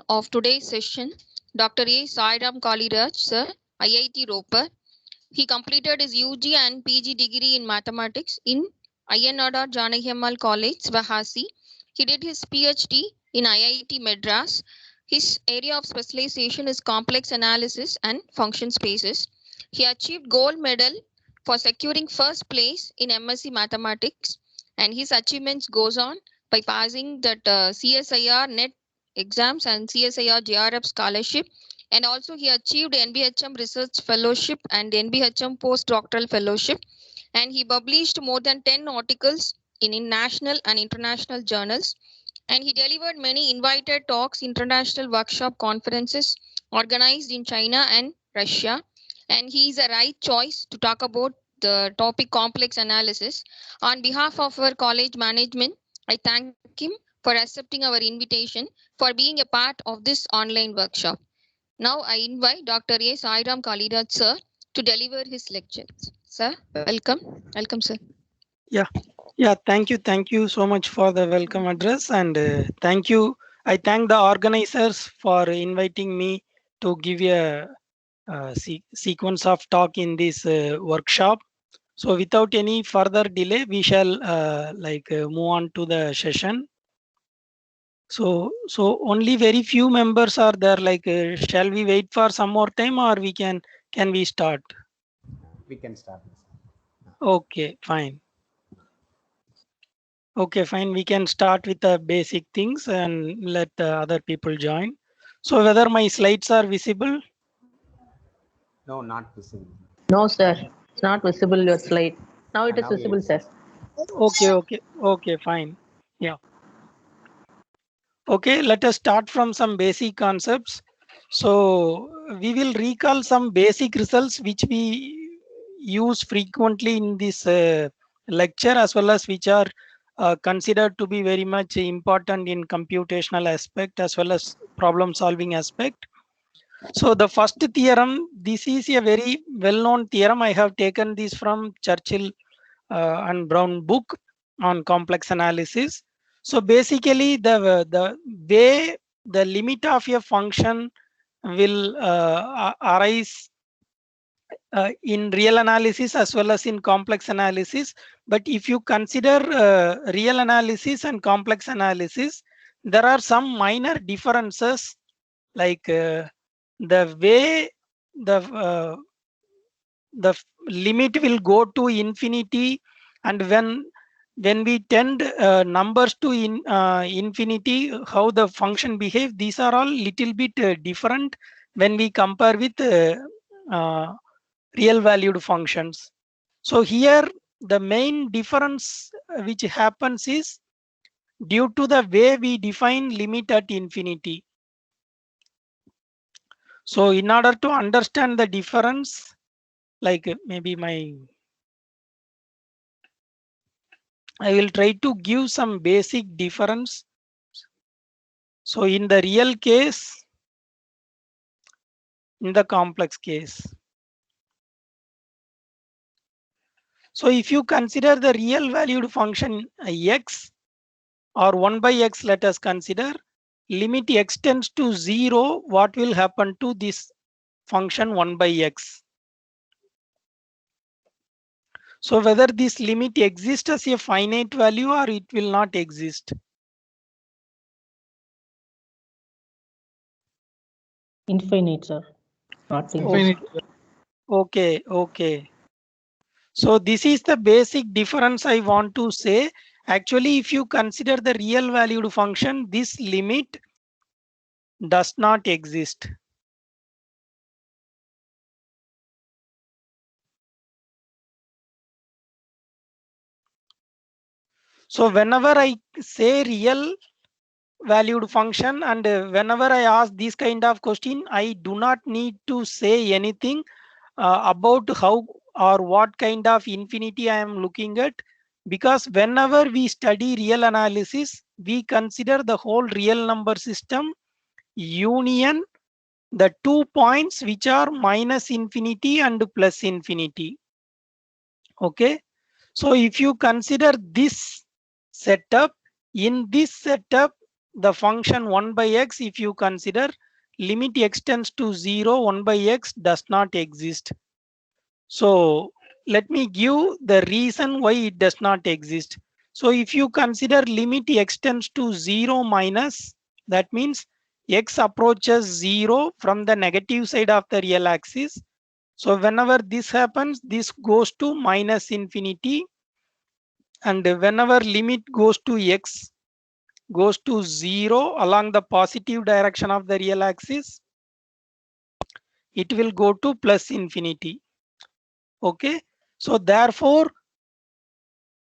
of today's session, Dr. A. Sairam Kaliraj, sir, IIT Roper. He completed his UG and PG degree in mathematics in Ayanadar Janaki College, Vahasi. He did his PhD in IIT Madras. His area of specialization is complex analysis and function spaces. He achieved gold medal for securing first place in MSc Mathematics, and his achievements goes on by passing that CSIR NET exams and CSIR JRF scholarship, and also he achieved NBHM Research Fellowship and NBHM Postdoctoral Fellowship, and he published more than 10 articles in national and international journals, and he delivered many invited talks, international workshop conferences organized in China and Russia, and he is a right choice to talk about the topic complex analysis. On behalf of our college management, I thank him for accepting our invitation for being a part of this online workshop. Now I invite Dr. A. Sairam Kaliraj, sir, to deliver his lectures. Sir, welcome. Welcome, sir. Yeah, yeah. Thank you so much for the welcome address, and thank you. I thank the organizers for inviting me to give a, sequence of talk in this workshop. So, without any further delay, we shall move on to the session. So only very few members are there. Shall we wait for some more time, or can we start? We can start. Okay, fine. Okay, fine. We can start with the basic things and let other people join. So whether my slides are visible? No, not visible. No, sir. It's not visible your slide. Now it is Now visible, yes. sir. Okay, fine. Yeah. Okay, let us start from some basic concepts. So we will recall some basic results which we use frequently in this lecture, as well as which are considered to be very much important in computational aspect as well as problem solving aspect. So the first theorem, this is a very well-known theorem. I have taken this from Churchill and Brown book on complex analysis. So basically the way the limit of a function will arise in real analysis as well as in complex analysis. But if you consider real analysis and complex analysis, there are some minor differences, like the way the limit will go to infinity, and when we tend numbers to infinity, how the function behave, these are all little bit different when we compare with uh, real valued functions. So here the main difference which happens is due to the way we define limit at infinity. So in order to understand the difference, like maybe I will try to give some basic difference. So in the real case, in the complex case. So if you consider the real valued function x, or 1 by x, let us consider, limit x tends to 0, what will happen to this function 1 by x? So whether this limit exists as a finite value or it will not exist. Infinite, sir. Not infinite. Okay. So this is the basic difference I want to say. Actually, if you consider the real valued function, this limit does not exist. So whenever I say real valued function, and whenever I ask this kind of question, I do not need to say anything about how or what kind of infinity I am looking at, because whenever we study real analysis, we consider the whole real number system union the 2 points which are minus infinity and plus infinity. Okay, so if you consider this setup, in this setup the function 1 by x, if you consider limit x tends to 0, 1 by x does not exist. So let me give the reason why it does not exist. So if you consider limit x tends to 0 minus, that means x approaches 0 from the negative side of the real axis. So whenever this happens, this goes to minus infinity. And whenever limit goes to x goes to 0 along the positive direction of the real axis, it will go to plus infinity. Okay. So therefore,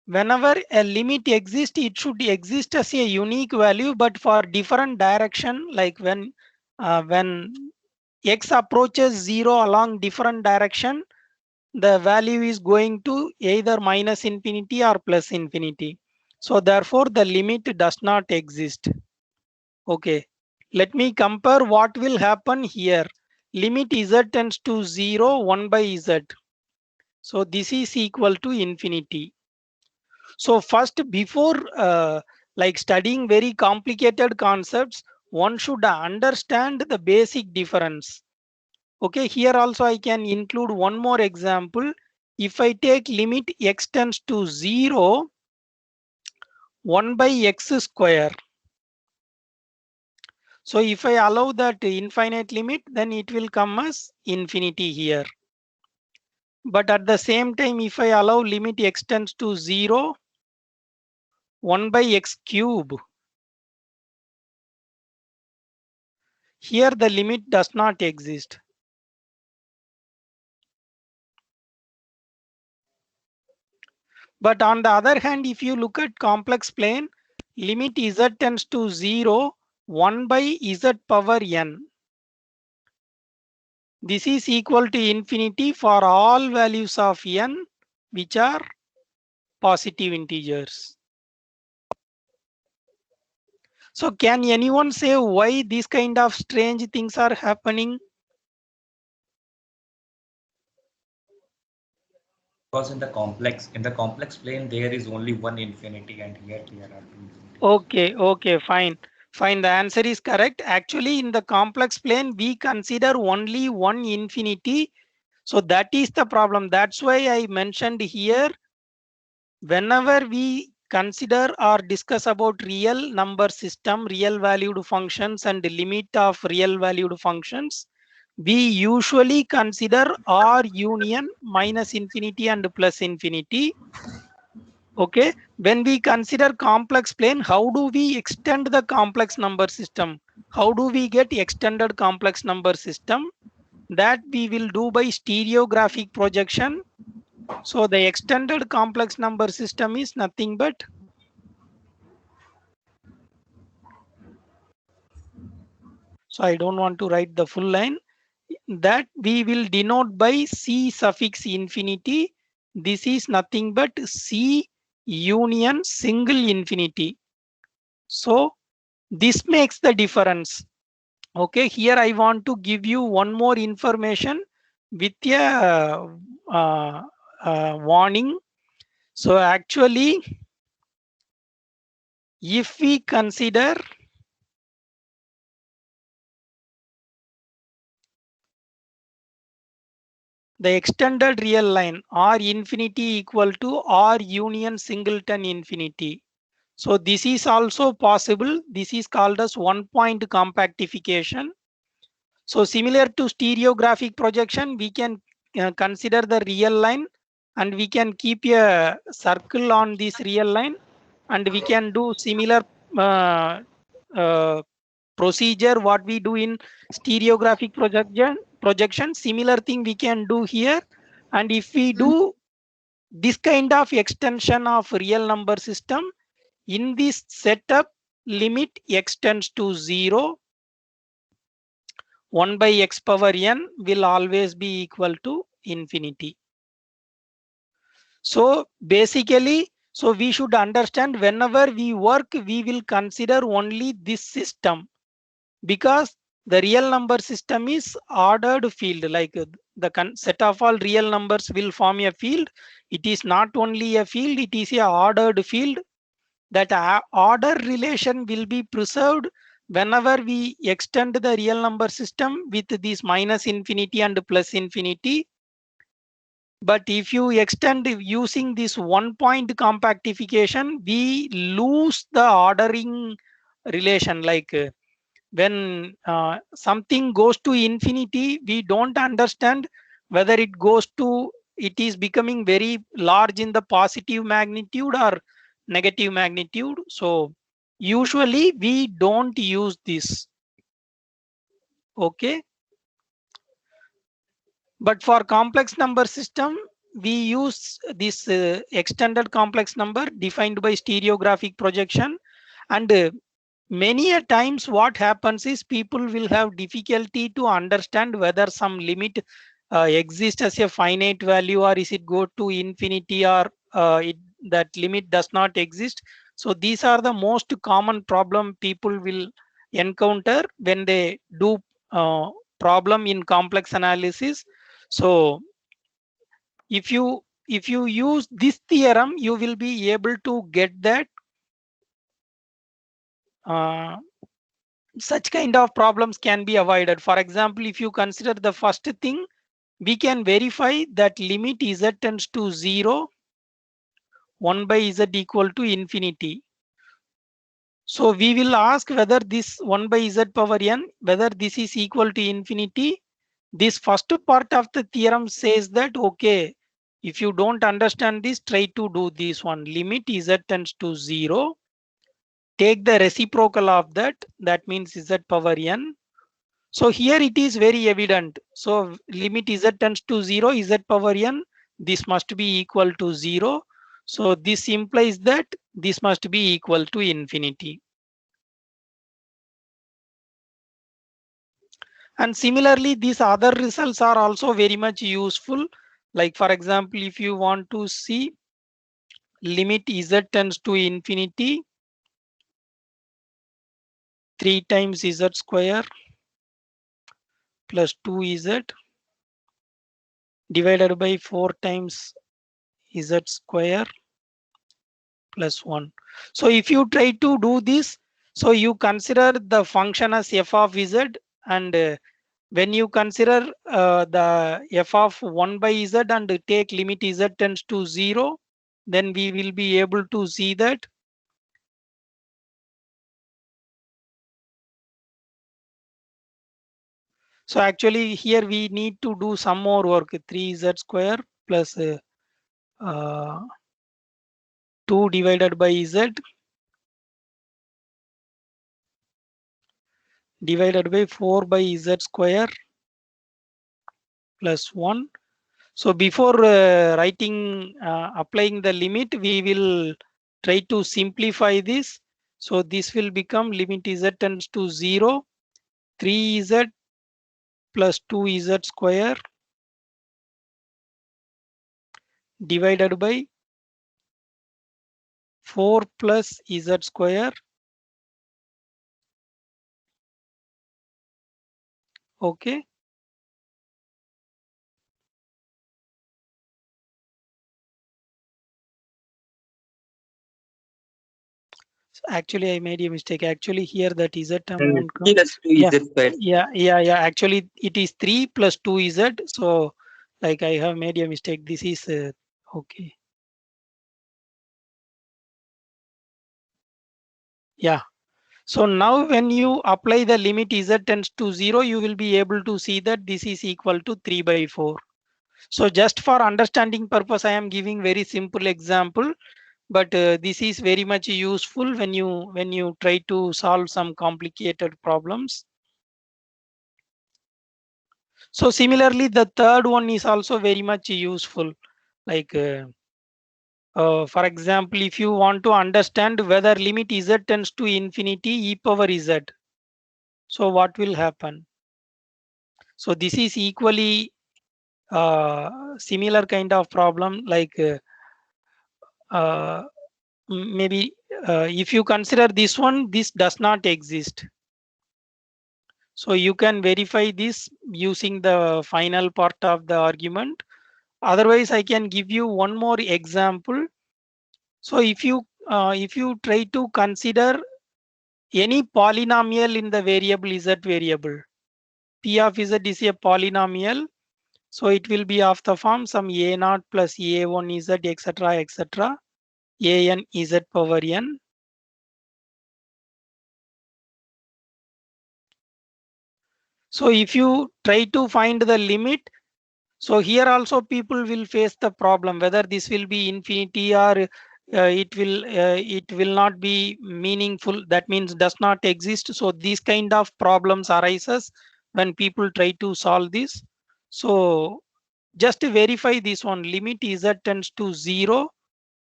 whenever a limit exists, it should exist as a unique value, but for different direction, like when x approaches 0 along different direction, the value is going to either minus infinity or plus infinity. So therefore the limit does not exist. Okay, let me compare what will happen here. Limit z tends to 0, 1 by z. So this is equal to infinity. So first, before like studying very complicated concepts, one should understand the basic difference. Okay, here also I can include one more example. If I take limit x tends to 0, 1 by x square. So if I allow that infinite limit, then it will come as infinity here. But at the same time, if I allow limit x tends to 0, 1 by x cube, here the limit does not exist. But on the other hand, if you look at complex plane, limit z tends to 0, 1 by z power n. This is equal to infinity for all values of n which are positive integers. So can anyone say why these kind of strange things are happening? Because in the complex plane there is only one infinity, and here there are two infinities. Okay, fine. The answer is correct. Actually, in the complex plane, we consider only one infinity. So that is the problem. That's why I mentioned here, whenever we consider or discuss about real number system, real valued functions and limit of real valued functions, we usually consider R union minus infinity and plus infinity. Okay, when we consider complex plane, how do we extend the complex number system? How do we get extended complex number system? That we will do by stereographic projection. So the extended complex number system is nothing but so I don't want to write the full line, that we will denote by C suffix infinity. This is nothing but C union single infinity. So this makes the difference. Okay, here I want to give you one more information with a warning. So actually, if we consider the extended real line R infinity equal to R union singleton infinity. So this is also possible. This is called as one point compactification. So similar to stereographic projection, we can consider the real line and we can keep a circle on this real line, and we can do similar procedure what we do in stereographic projection. Similar thing we can do here. And if we do this kind of extension of real number system, in this setup, limit x tends to 0, 1 by x power n will always be equal to infinity. So basically, so we should understand whenever we work, we will consider only this system, because the real number system is ordered field, like the set of all real numbers will form a field. It is not only a field, it is a ordered field. that order relation will be preserved whenever we extend the real number system with this minus infinity and plus infinity. But if you extend using this 1-point compactification, we lose the ordering relation. Like when something goes to infinity, we don't understand whether it is becoming very large in the positive magnitude or negative magnitude. So usually we don't use this. Okay. But for complex number system, we use this extended complex number defined by stereographic projection. And many a times what happens is people will have difficulty to understand whether some limit exists as a finite value, or is it go to infinity, or that limit does not exist. So these are the most common problem people will encounter when they do problem in complex analysis. So if you use this theorem, you will be able to get that such kind of problems can be avoided. For example, if you consider the first thing, we can verify that limit z tends to 0, 1 by z equal to infinity. So we will ask whether this 1 by z power n, whether this is equal to infinity. This first part of the theorem says that, okay, if you don't understand this, try to do this one. Limit z tends to 0. Take the reciprocal of that. That means z power n. So here it is very evident. So limit z tends to 0, z power n, this must be equal to 0. So this implies that this must be equal to infinity. And similarly, these other results are also very much useful. Like for example, if you want to see limit z tends to infinity, 3 times z square plus 2z divided by 4 times z square plus 1. So if you try to do this, so you consider the function as f of z, and when you consider the f of 1 by z and take limit z tends to 0, then we will be able to see that so actually here we need to do some more work. 3z square plus 2 divided by z divided by 4 by z square plus 1. So before applying the limit, we will try to simplify this. So this will become limit z tends to 0, 3z plus 2z square divided by 4 plus z square. Okay. Actually, I made a mistake. Actually, here that z term won't come. Yeah. Actually, it is 3 plus 2z. So, like I have made a mistake. This is okay. Yeah. So now when you apply the limit z tends to 0, you will be able to see that this is equal to 3 by 4. So just for understanding purpose, I am giving very simple example. But this is very much useful when you try to solve some complicated problems. So similarly, the third one is also very much useful. Like for example, if you want to understand whether limit z tends to infinity e power z, so what will happen? So this is equally similar kind of problem. Like maybe if you consider this one, this does not exist. So you can verify this using the final part of the argument. Otherwise, I can give you one more example. So if you if you try to consider any polynomial in the variable z variable, p of z is a polynomial, so it will be of the form some a0 plus a1 z etc etc an z power n. So if you try to find the limit, so here also people will face the problem whether this will be infinity or it will not be meaningful, that means does not exist. So these kind of problems arises when people try to solve this. So just to verify this one, limit z tends to 0,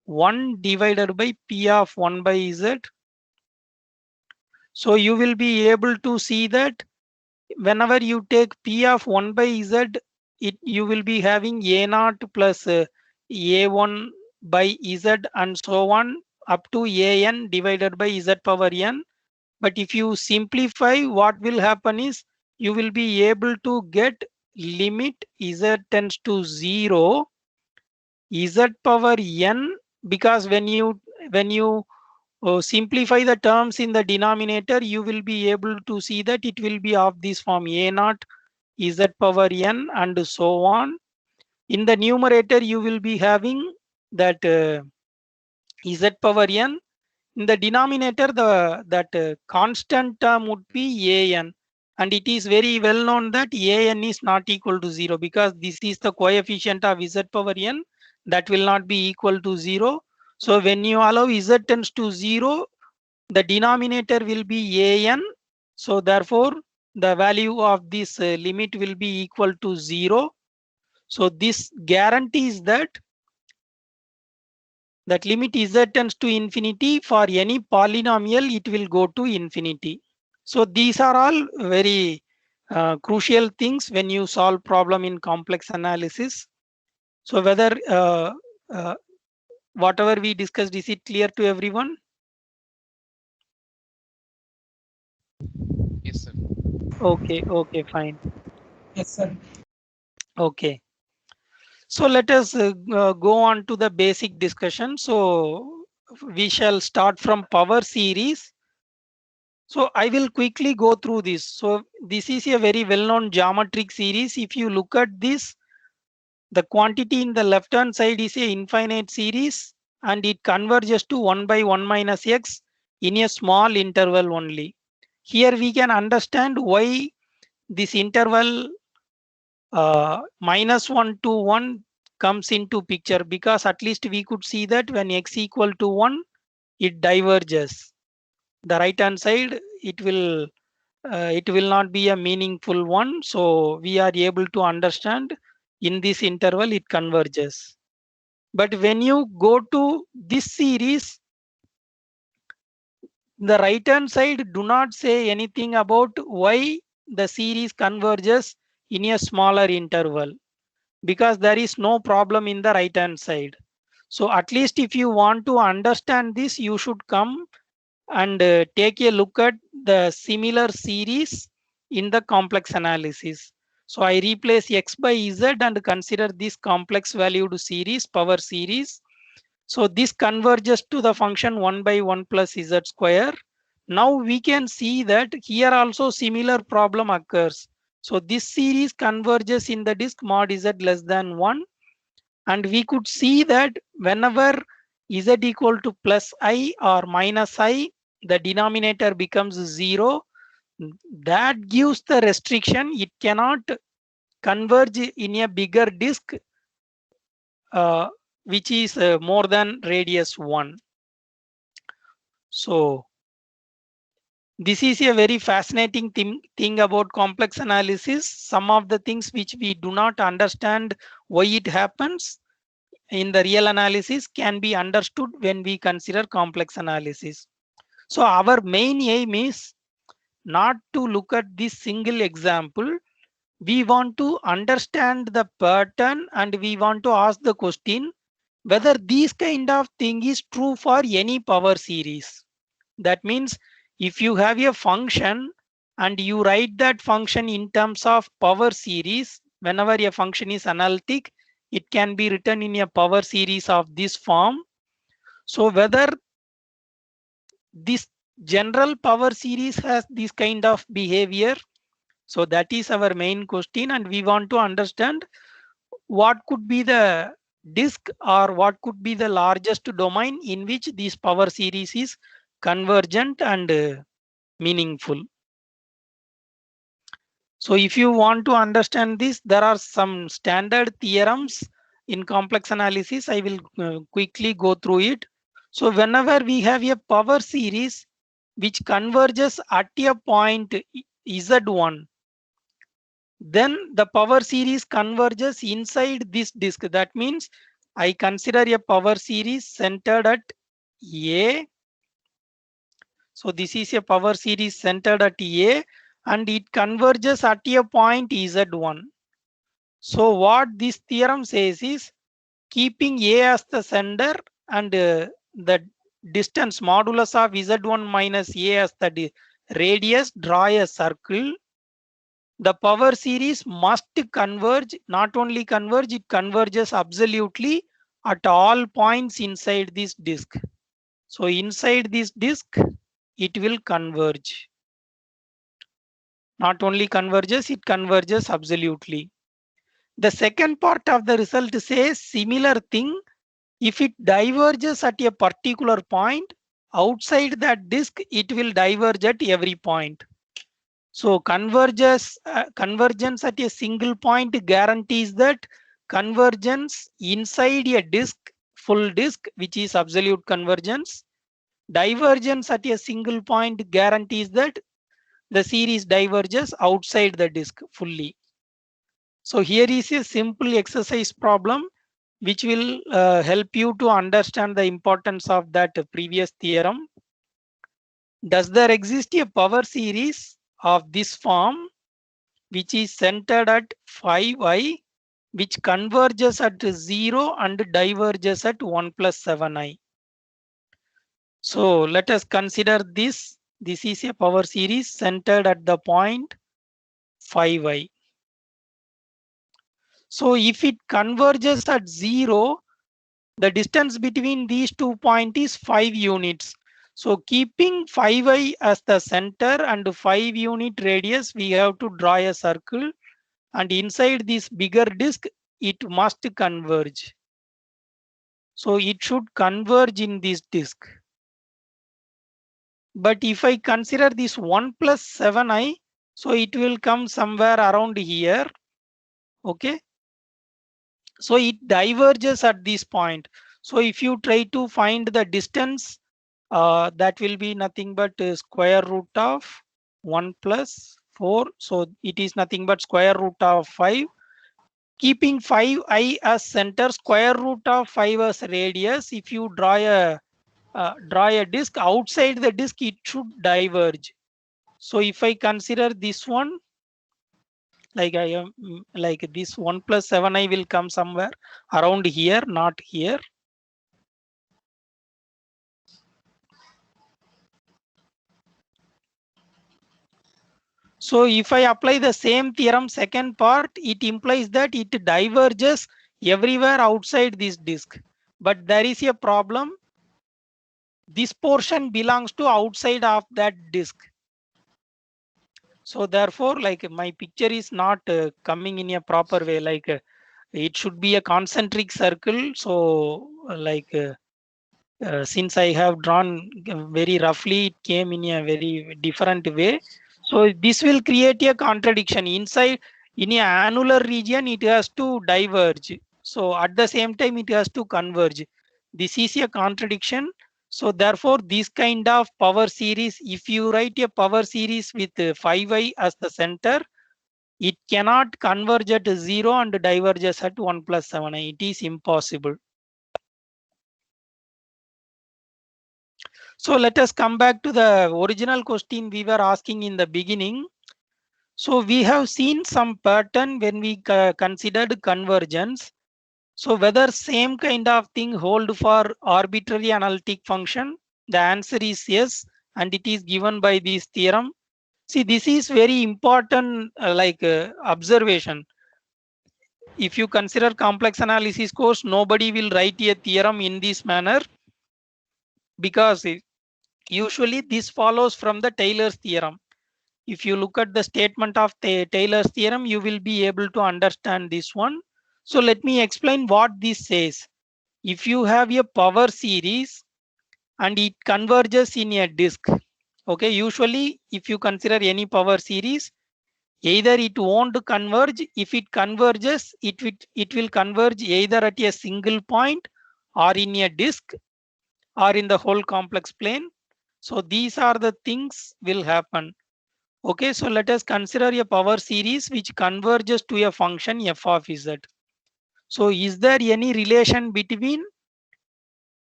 1 divided by p of 1 by z. So you will be able to see that whenever you take p of 1 by z, you will be having a0 plus a1 by z and so on up to an divided by z power n. But if you simplify, what will happen is you will be able to get limit z tends to 0 z power n, because when you simplify the terms in the denominator, you will be able to see that it will be of this form a0 z power n and so on. In the numerator, you will be having that z power n. In the denominator, that constant term would be an, and it is very well known that an is not equal to 0 because this is the coefficient of z power n that will not be equal to 0. So when you allow z tends to 0, the denominator will be an. So therefore, the value of this limit will be equal to 0. So this guarantees that limit z tends to infinity for any polynomial, it will go to infinity. So these are all very crucial things when you solve problem in complex analysis. So whether whatever we discussed, is it clear to everyone? Yes, sir. Okay, fine. Yes, sir. Okay. So let us go on to the basic discussion. So we shall start from power series. So I will quickly go through this. So this is a very well-known geometric series. If you look at this, the quantity in the left-hand side is a infinite series and it converges to 1 by 1 minus x in a small interval only. Here we can understand why this interval -1 to 1 comes into picture, because at least we could see that when x equal to 1, it diverges. The right hand side, it will not be a meaningful one. So we are able to understand in this interval it converges. But when you go to this series, the right hand side do not say anything about why the series converges in a smaller interval, because there is no problem in the right hand side. So at least if you want to understand this, you should come and take a look at the similar series in the complex analysis. So I replace x by z and consider this complex valued series, power series. So this converges to the function 1 by 1 plus z square. Now we can see that here also similar problem occurs. So this series converges in the disk mod z less than 1. And we could see that whenever z equal to plus I or minus I, the denominator becomes 0. That gives the restriction. It cannot converge in a bigger disk which is more than radius 1. So this is a very fascinating thing about complex analysis. Some of the things which we do not understand why it happens in the real analysis can be understood when we consider complex analysis. So our main aim is not to look at this single example. We want to understand the pattern and we want to ask the question whether this kind of thing is true for any power series. That means if you have a function and you write that function in terms of power series, whenever a function is analytic, it can be written in a power series of this form. So whether this general power series has this kind of behavior. So that is our main question, and we want to understand what could be the disk or what could be the largest domain in which this power series is convergent and meaningful. So if you want to understand this, there are some standard theorems in complex analysis. I will quickly go through it. So whenever we have a power series which converges at a point Z1, then the power series converges inside this disk. That means I consider a power series centered at A. So this is a power series centered at A, and it converges at a point Z1. So what this theorem says is, keeping A as the center and the distance modulus of Z1 minus A as the radius, draw a circle. The power series must converge, not only converge, it converges absolutely at all points inside this disk. So inside this disk, it will converge. Not only converges, it converges absolutely. The second part of the result says similar thing. If it diverges at a particular point, outside that disk, it will diverge at every point. So convergence at a single point guarantees that convergence inside a disk, full disk, which is absolute convergence. Divergence at a single point guarantees that the series diverges outside the disk fully. So here is a simple exercise problem which will help you to understand the importance of that previous theorem. Does there exist a power series of this form which is centered at 5i, which converges at 0 and diverges at 1 plus 7i? So let us consider this. This is a power series centered at the point 5i. So if it converges at 0, the distance between these 2 points is 5 units. So keeping 5i as the center and 5 unit radius, we have to draw a circle, and inside this bigger disk, it must converge. So it should converge in this disk. But if I consider this 1 plus 7i, so it will come somewhere around here. Okay. So it diverges at this point. So if you try to find the distance, that will be nothing but square root of 1 plus 4. So it is nothing but square root of 5. Keeping 5i as center, square root of 5 as radius. If you draw a disk, outside the disk, it should diverge. So if I consider this one, like I am like this 1 plus 7i will come somewhere around here, not here. So if I apply the same theorem, second part, it implies that it diverges everywhere outside this disk. But there is a problem. This portion belongs to outside of that disk. So therefore, like my picture is not coming in a proper way. Like it should be a concentric circle. So since I have drawn very roughly, it came in a very different way. So this will create a contradiction. Inside, in a annular region, it has to diverge. So at the same time, it has to converge. This is a contradiction. So therefore, this kind of power series, if you write a power series with 5i as the center, it cannot converge at 0 and diverges at 1 plus 7i. It is impossible. So let us come back to the original question we were asking in the beginning. So we have seen some pattern when we considered convergence. So whether same kind of thing hold for arbitrary analytic function? The answer is yes, and it is given by this theorem. See, this is very important observation. If you consider complex analysis course, nobody will write a theorem in this manner, because Usually this follows from the Taylor's theorem. If you look at the statement of the Taylor's theorem, you will be able to understand this one. So let me explain what this says. If you have a power series and it converges in a disk, okay, usually if you consider any power series, either it won't converge. If it converges, it will converge either at a single point or in a disk or in the whole complex plane. So these are the things will happen. Okay, so let us consider a power series which converges to a function f of z. So is there any relation between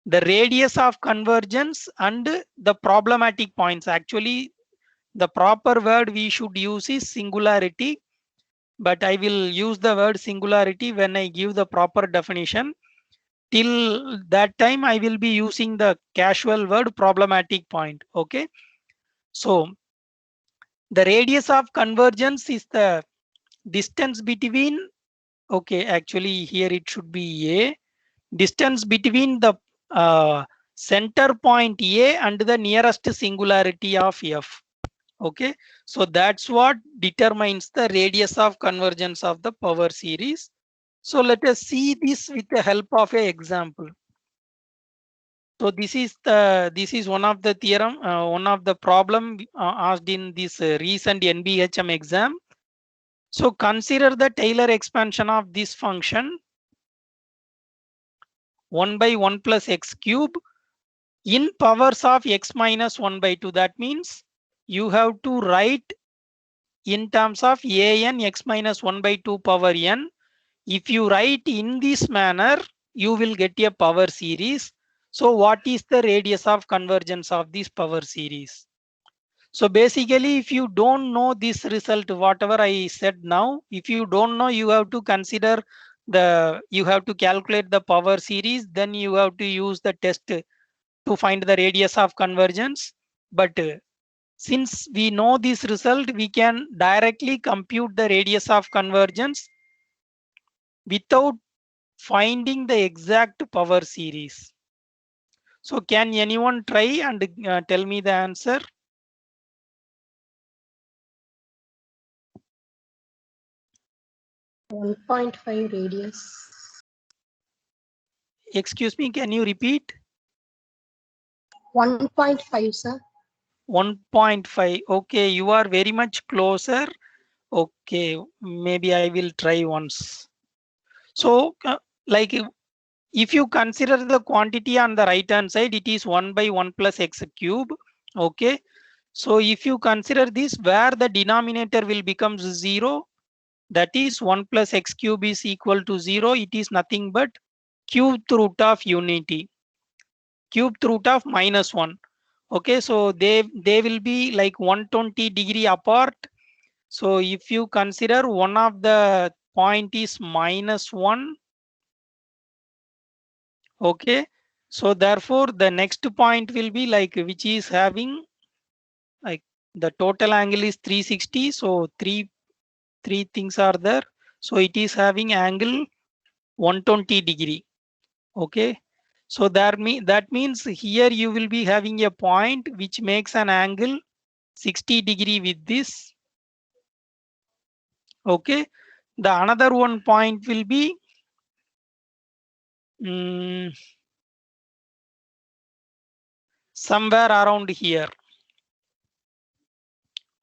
the radius of convergence and the problematic points? Actually, the proper word we should use is singularity, but I will use the word singularity when I give the proper definition. Till that time, I will be using the casual word problematic point. Okay, so the radius of convergence is the distance between, okay, actually here it should be a distance between the center point A and the nearest singularity of F. Okay, so that's what determines the radius of convergence of the power series. So let us see this with the help of an example. So this is one of the theorem, one of the problem asked in this recent NBHM exam. So consider the Taylor expansion of this function 1 by 1 plus x cube in powers of x minus 1 by 2. That means you have to write in terms of an x minus 1 by 2 power n. If you write in this manner, you will get a power series. So what is the radius of convergence of this power series? So basically, if you don't know this result, whatever I said now, if you don't know, you have to consider you have to calculate the power series, then you have to use the test to find the radius of convergence. But since we know this result, we can directly compute the radius of convergence without finding the exact power series. So can anyone try and tell me the answer? 1.5 radius. Excuse me, can you repeat? 1.5, sir. 1.5. Okay, you are very much closer. Okay, maybe I will try once. So like if you consider the quantity on the right hand side, it is 1 by 1 plus x cube. Okay, so if you consider this, where the denominator will become 0, that is 1 plus x cube is equal to 0. It is nothing but cubed root of unity, cubed root of minus 1. Okay, so they will be like 120 degree apart. So if you consider one of the point is minus 1, okay, so therefore the next point will be like which is having like the total angle is 360. So three things are there. So it is having angle 120 degree. Okay, so that means here you will be having a point which makes an angle 60 degree with this. Okay, the another one point will be somewhere around here.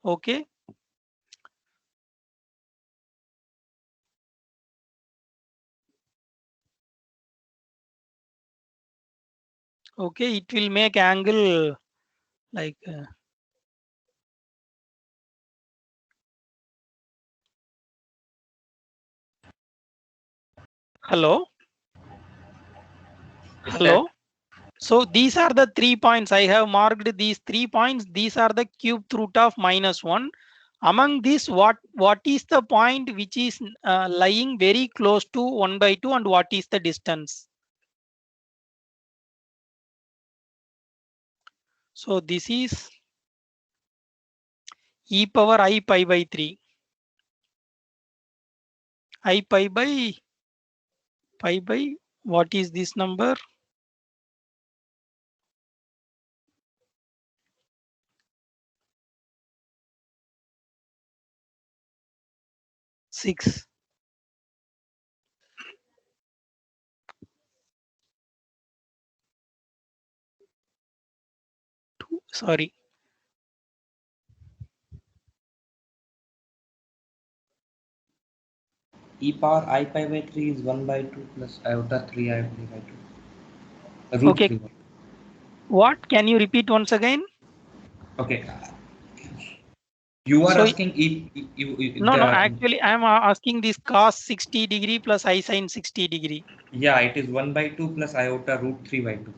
Okay, okay, it will make angle like hello. Yes, Hello. So these are the 3 points. I have marked these 3 points. These are the cube root of minus 1. Among these, what is the point which is lying very close to 1 by 2 and what is the distance? So this is e power I pi by 3. I pi by what is this number? 6. Sorry. E power I pi by 3 is 1 by 2 plus iota 3 I pi by 2. Root Okay. 3. What? Can you repeat once again? Okay. You are So asking no, actually I am asking this cos 60 degree plus I sin 60 degree. Yeah, it is 1 by 2 plus iota root 3 by 2.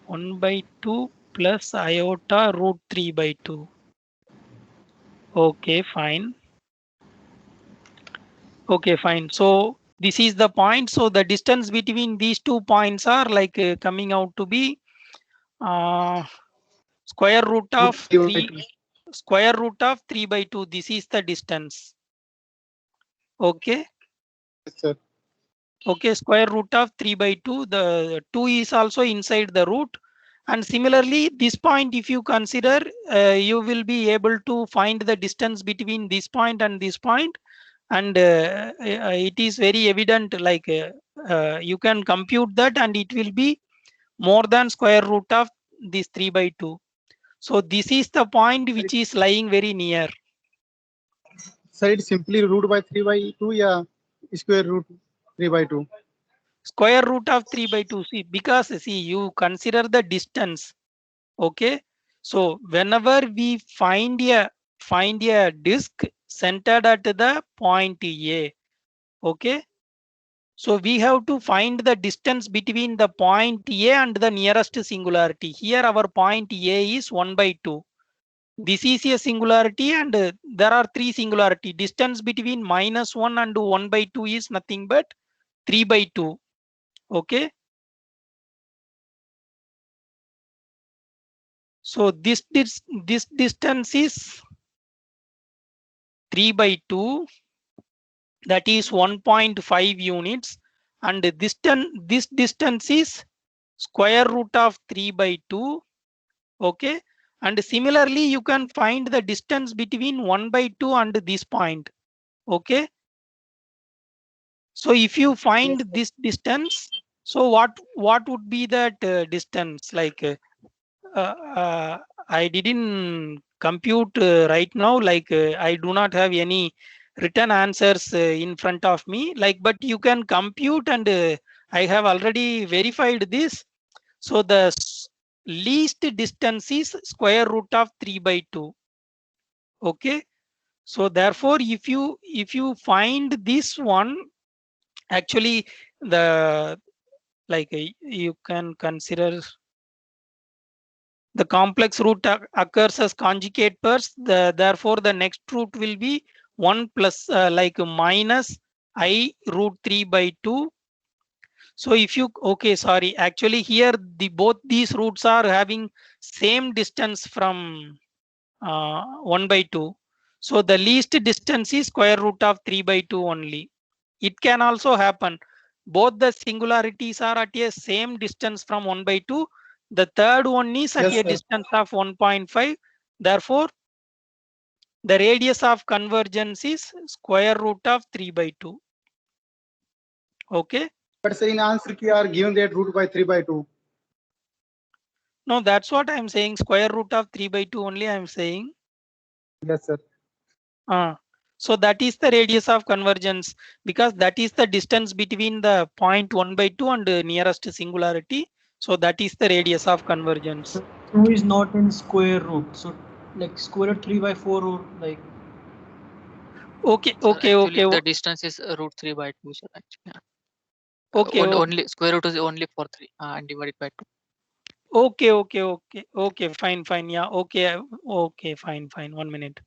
1 by 2 plus iota root 3 by 2. Okay, fine. Okay, fine. So this is the point. So the distance between these 2 points are like coming out to be square root of 3 square root of 3 by 2. This is the distance. Okay. Yes, sir. Okay, square root of 3 by 2. The 2 is also inside the root. And similarly, this point, if you consider, you will be able to find the distance between this point and this point. And it is very evident, like you can compute that and it will be more than square root of this 3 by 2. So this is the point which is lying very near. Sir, it's simply root by 3 by 2, yeah, square root 3 by 2. Square root of 3 by 2. See, because see, you consider the distance. Okay. So whenever we find a disk centered at the point A. Okay. So we have to find the distance between the point A and the nearest singularity. Here our point A is 1 by 2. This is a singularity and there are 3 singularity. Distance between -1 and 1 by 2 is nothing but 3 by 2. Okay. So this distance is 3 by 2. That is 1.5 units. And this distance is square root of 3 by 2. Okay. And similarly, you can find the distance between 1 by 2 and this point. Okay. So if you find this distance, so what would be that distance? Like I didn't compute right now. Like I do not have any written answers in front of me. Like, but you can compute, and I have already verified this. So the least distance is square root of 3 by 2. Okay. So therefore, if you find this one, actually the like you can consider the complex root occurs as conjugate pairs. Therefore, the next root will be 1 plus like minus I root 3 by 2. So if you, okay, sorry, actually here both these roots are having same distance from 1 by 2. So the least distance is square root of 3 by 2 only. It can also happen. Both the singularities are at a same distance from 1 by 2. The third one is at a distance of 1.5. Therefore, the radius of convergence is square root of 3 by 2. Okay. But sir, in answer, you are given that root by 3 by 2. No, that's what I'm saying. Square root of 3 by 2 only I'm saying. Yes, sir. So that is the radius of convergence, because that is the distance between the point 1 by 2 and nearest singularity. So that is the radius of convergence. 2 is not in square root. So like square root 3 by 4 or like. Okay, okay, Actually, okay. the distance is root 3 by 2, sir. Actually, yeah. Okay, Only square root is only for 3 and divided by 2. okay, okay, okay, okay, fine, fine, yeah, okay, okay, fine, fine. 1 minute.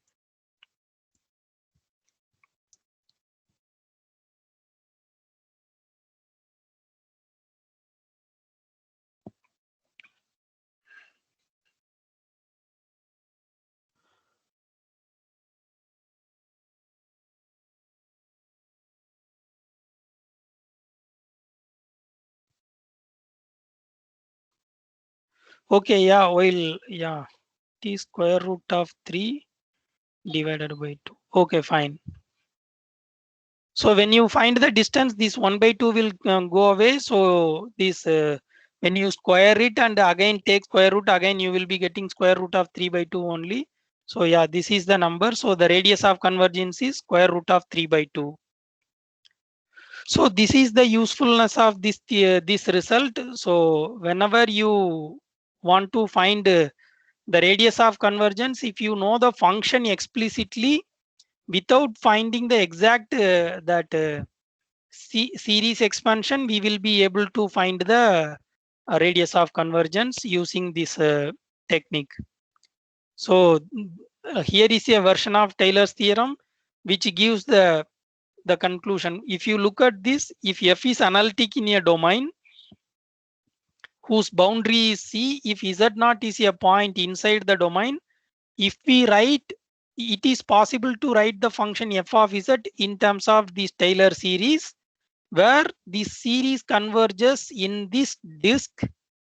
Okay, yeah, well, yeah, t square root of 3 divided by 2. Okay, fine. So when you find the distance, this 1 by 2 will go away. So this when you square it and again take square root, again you will be getting square root of 3 by 2 only. So yeah, this is the number. So the radius of convergence is square root of 3 by 2. So this is the usefulness of this this result. So whenever you want to find the radius of convergence, if you know the function explicitly without finding the exact series expansion, we will be able to find the radius of convergence using this technique. So here is a version of Taylor's theorem which gives the conclusion. If you look at this, if f is analytic in a domain whose boundary is C, if z0 is a point inside the domain, if we write, it is possible to write the function f of z in terms of this Taylor series, where this series converges in this disk,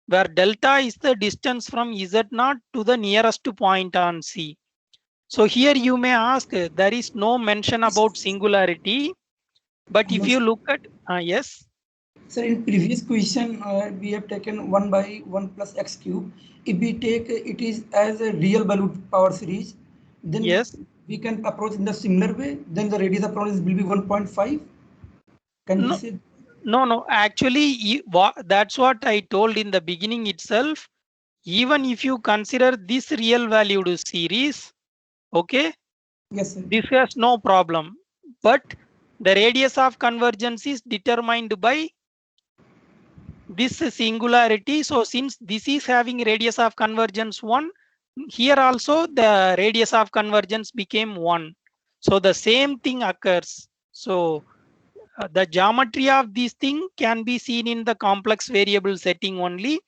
where delta is the distance from z0 to the nearest point on C. So here you may ask, there is no mention about singularity, but if you look at, yes. Sir, in previous question, we have taken 1 by 1 plus x cube. If we take it is as a real valued power series, then yes, we can approach in the similar way. Then the radius of convergence will be 1.5. Can we say? No. Actually, that's what I told in the beginning itself. Even if you consider this real valued series, okay, yes, sir. This has no problem. But the radius of convergence is determined by this singularity. So since this is having radius of convergence 1, here also the radius of convergence became 1. So the same thing occurs. So the geometry of this thing can be seen in the complex variable setting only.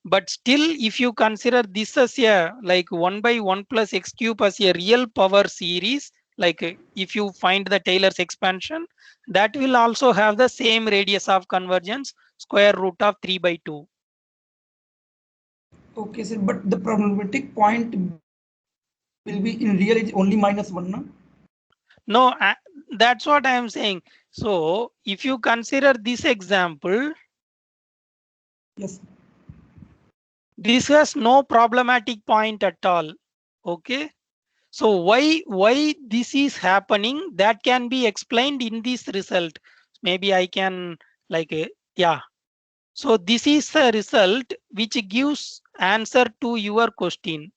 But still, if you consider this as a like 1 by 1 plus x cube as a real power series, like if you find the Taylor's expansion, that will also have the same radius of convergence, square root of 3 by 2. Okay, sir, but the problematic point will be in real is only -1, no? No, that's what I am saying. So if you consider this example, yes, this has no problematic point at all. Okay. So why this is happening, that can be explained in this result. Maybe I can yeah. So this is the result which gives answer to your question.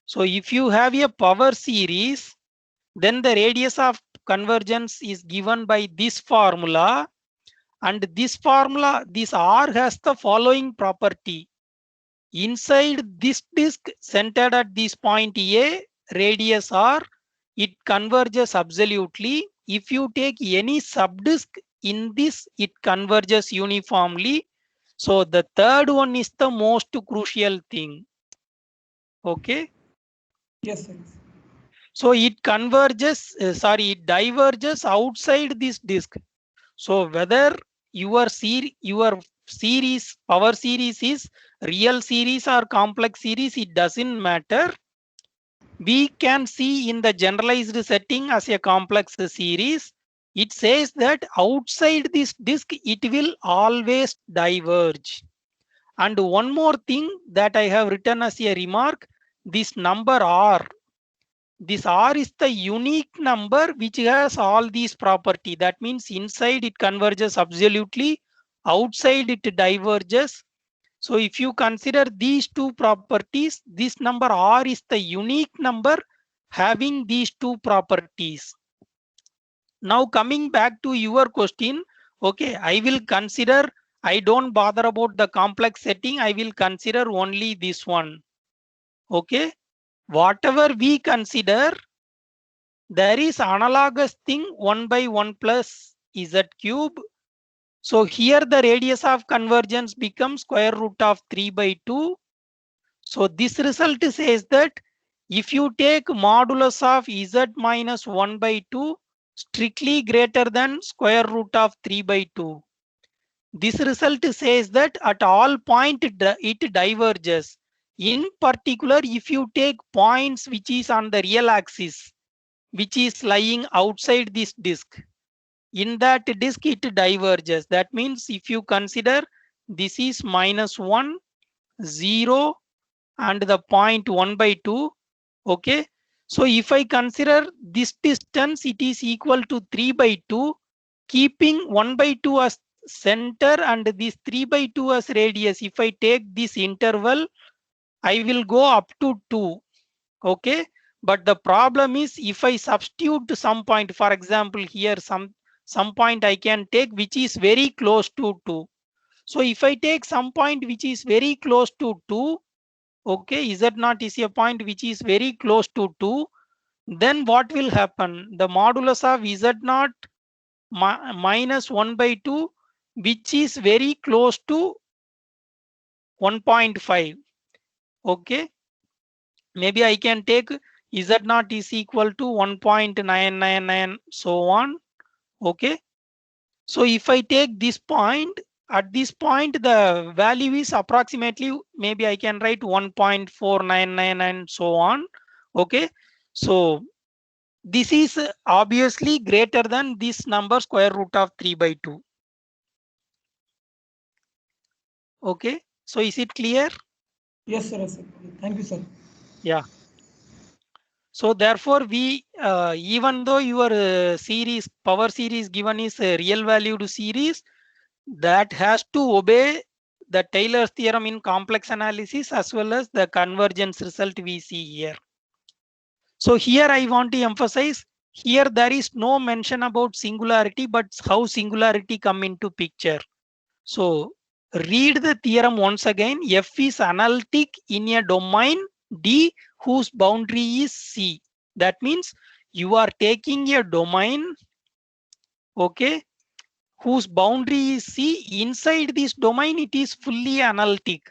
So if you have a power series, then the radius of convergence is given by this formula, and this formula, this R has the following property. Inside this disk centered at this point A, radius R, it converges absolutely. If you take any subdisk in this, it converges uniformly. So the third one is the most crucial thing. Okay. yes, sir. So it converges, it diverges outside this disk. So whether your series, power series is real series or complex series, it doesn't matter. We can see in the generalized setting as a complex series, it says that outside this disk, it will always diverge. And one more thing that I have written as a remark, this number R, this R is the unique number which has all these property. That means inside it converges absolutely, outside it diverges. So if you consider these two properties, this number R is the unique number having these two properties. Now coming back to your question, okay, I will consider, I don't bother about the complex setting, I will consider only this one. Okay, whatever we consider, there is analogous thing 1 by 1 plus z cube. So here the radius of convergence becomes square root of 3 by 2. So this result says that if you take modulus of z minus 1 by 2 strictly greater than square root of 3 by 2. This result says that at all points it diverges. In particular, if you take points which is on the real axis, which is lying outside this disk, in that disk it diverges. That means if you consider this is -1, 0 and the point 1/2. Okay, so if I consider this distance, it is equal to 3/2, keeping 1/2 as center and this 3/2 as radius. If I take this interval, I will go up to 2. Okay, but the problem is if I substitute some point, for example here some point I can take which is very close to 2. So if I take some point which is very close to 2, okay, Z0 is a point which is very close to 2, then what will happen? The modulus of Z0 minus 1/2, which is very close to 1.5. Okay, maybe I can take Z0 is equal to 1.999 so on. Okay, so if I take this point, at this point the value is approximately, maybe I can write 1.499 and so on. Okay, so this is obviously greater than this number square root of 3/2. Okay, so is it clear? Yes, sir. Yes, sir. Thank you, sir. Yeah. So therefore we even though your series power series given is a real valued series, that has to obey the Taylor's theorem in complex analysis as well as the convergence result we see here. So here I want to emphasize, here there is no mention about singularity, but how singularity come into picture. So read the theorem once again. F is analytic in a domain D whose boundary is C. That means you are taking a domain, okay, whose boundary is C. Inside this domain it is fully analytic.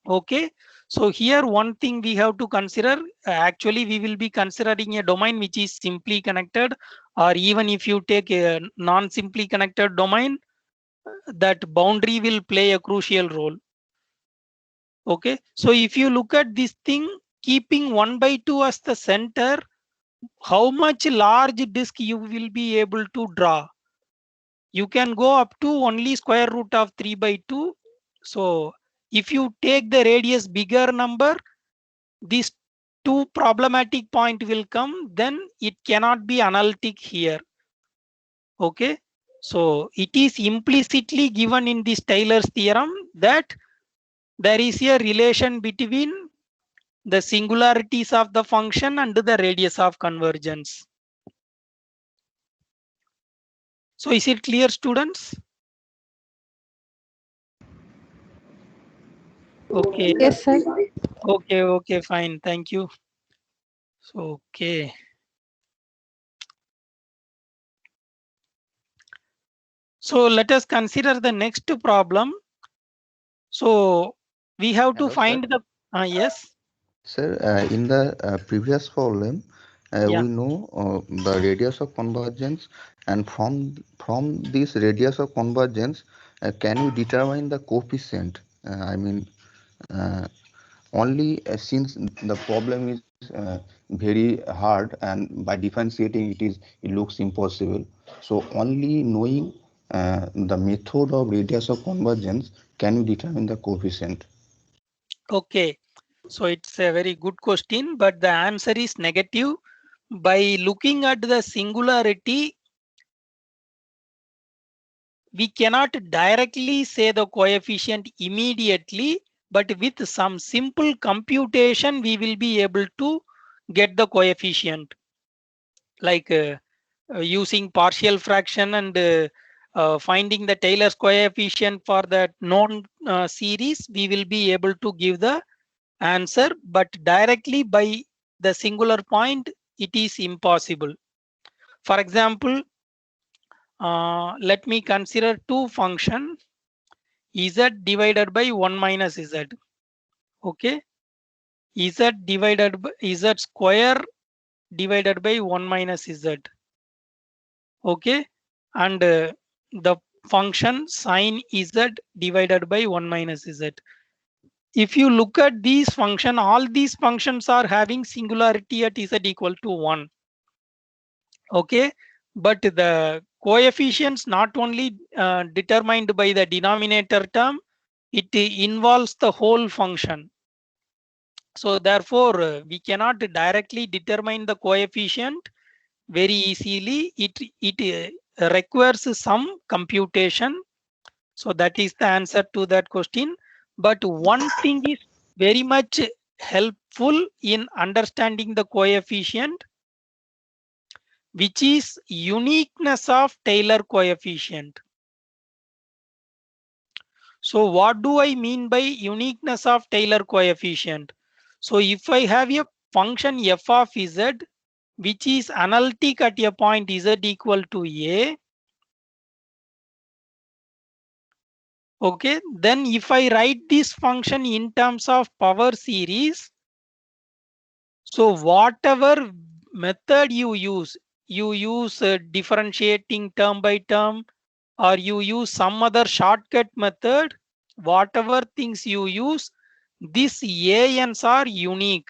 Okay, so here one thing we have to consider, actually we will be considering a domain which is simply connected, or even if you take a non-simply connected domain, that boundary will play a crucial role. Okay, so if you look at this thing, keeping 1/2 as the center, how much large disk you will be able to draw? You can go up to only square root of 3/2. So if you take the radius bigger number, these two problematic point will come, then it cannot be analytic here. Okay, so it is implicitly given in this Taylor's theorem that there is a relation between the singularities of the function and the radius of convergence. So is it clear, students? Okay. Yes, sir. Okay, fine. Thank you. So, okay. So let us consider the next problem. So we have to Hello, find sir. the, yes. Sir, in the previous problem, Yeah. we know the radius of convergence, and from this radius of convergence, can we determine the coefficient? I mean, only since the problem is very hard, and by differentiating it looks impossible. So only knowing the method of radius of convergence can we determine the coefficient. Okay. So it's a very good question, but the answer is negative. By looking at the singularity, we cannot directly say the coefficient immediately, but with some simple computation, we will be able to get the coefficient. Like using partial fraction and finding the Taylor's coefficient for that known series, we will be able to give the answer, but directly by the singular point, it is impossible. For example, let me consider two function, z divided by 1 minus z. Okay, z divided by z square divided by 1 minus z. Okay, and the function sine z divided by 1 minus z. If you look at these function, all these functions are having singularity at z equal to 1. Okay, but the coefficients not only determined by the denominator term, it involves the whole function. So therefore, we cannot directly determine the coefficient very easily. It requires some computation. So that is the answer to that question. But one thing is very much helpful in understanding the coefficient, which is uniqueness of Taylor coefficient. So what do I mean by uniqueness of Taylor coefficient? So if I have a function f of z, which is analytic at a point z equal to a, okay, then if I write this function in terms of power series, so whatever method you use differentiating term by term, or you use some other shortcut method, whatever things you use, these ANs are unique.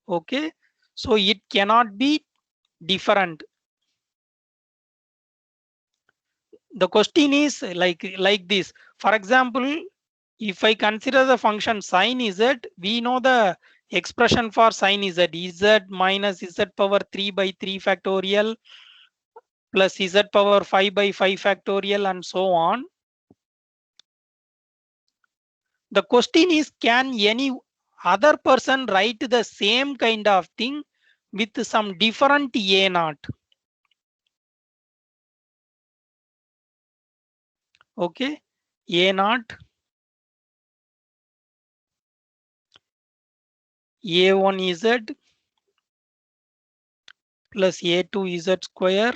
Okay, so it cannot be different. The question is like this. For example, if I consider the function sin z, we know the expression for sin z, z minus z power 3 by 3 factorial plus z power 5 by 5 factorial and so on. The question is, can any other person write the same kind of thing with some different a naught? Okay, a naught, a1 z plus a2 z square.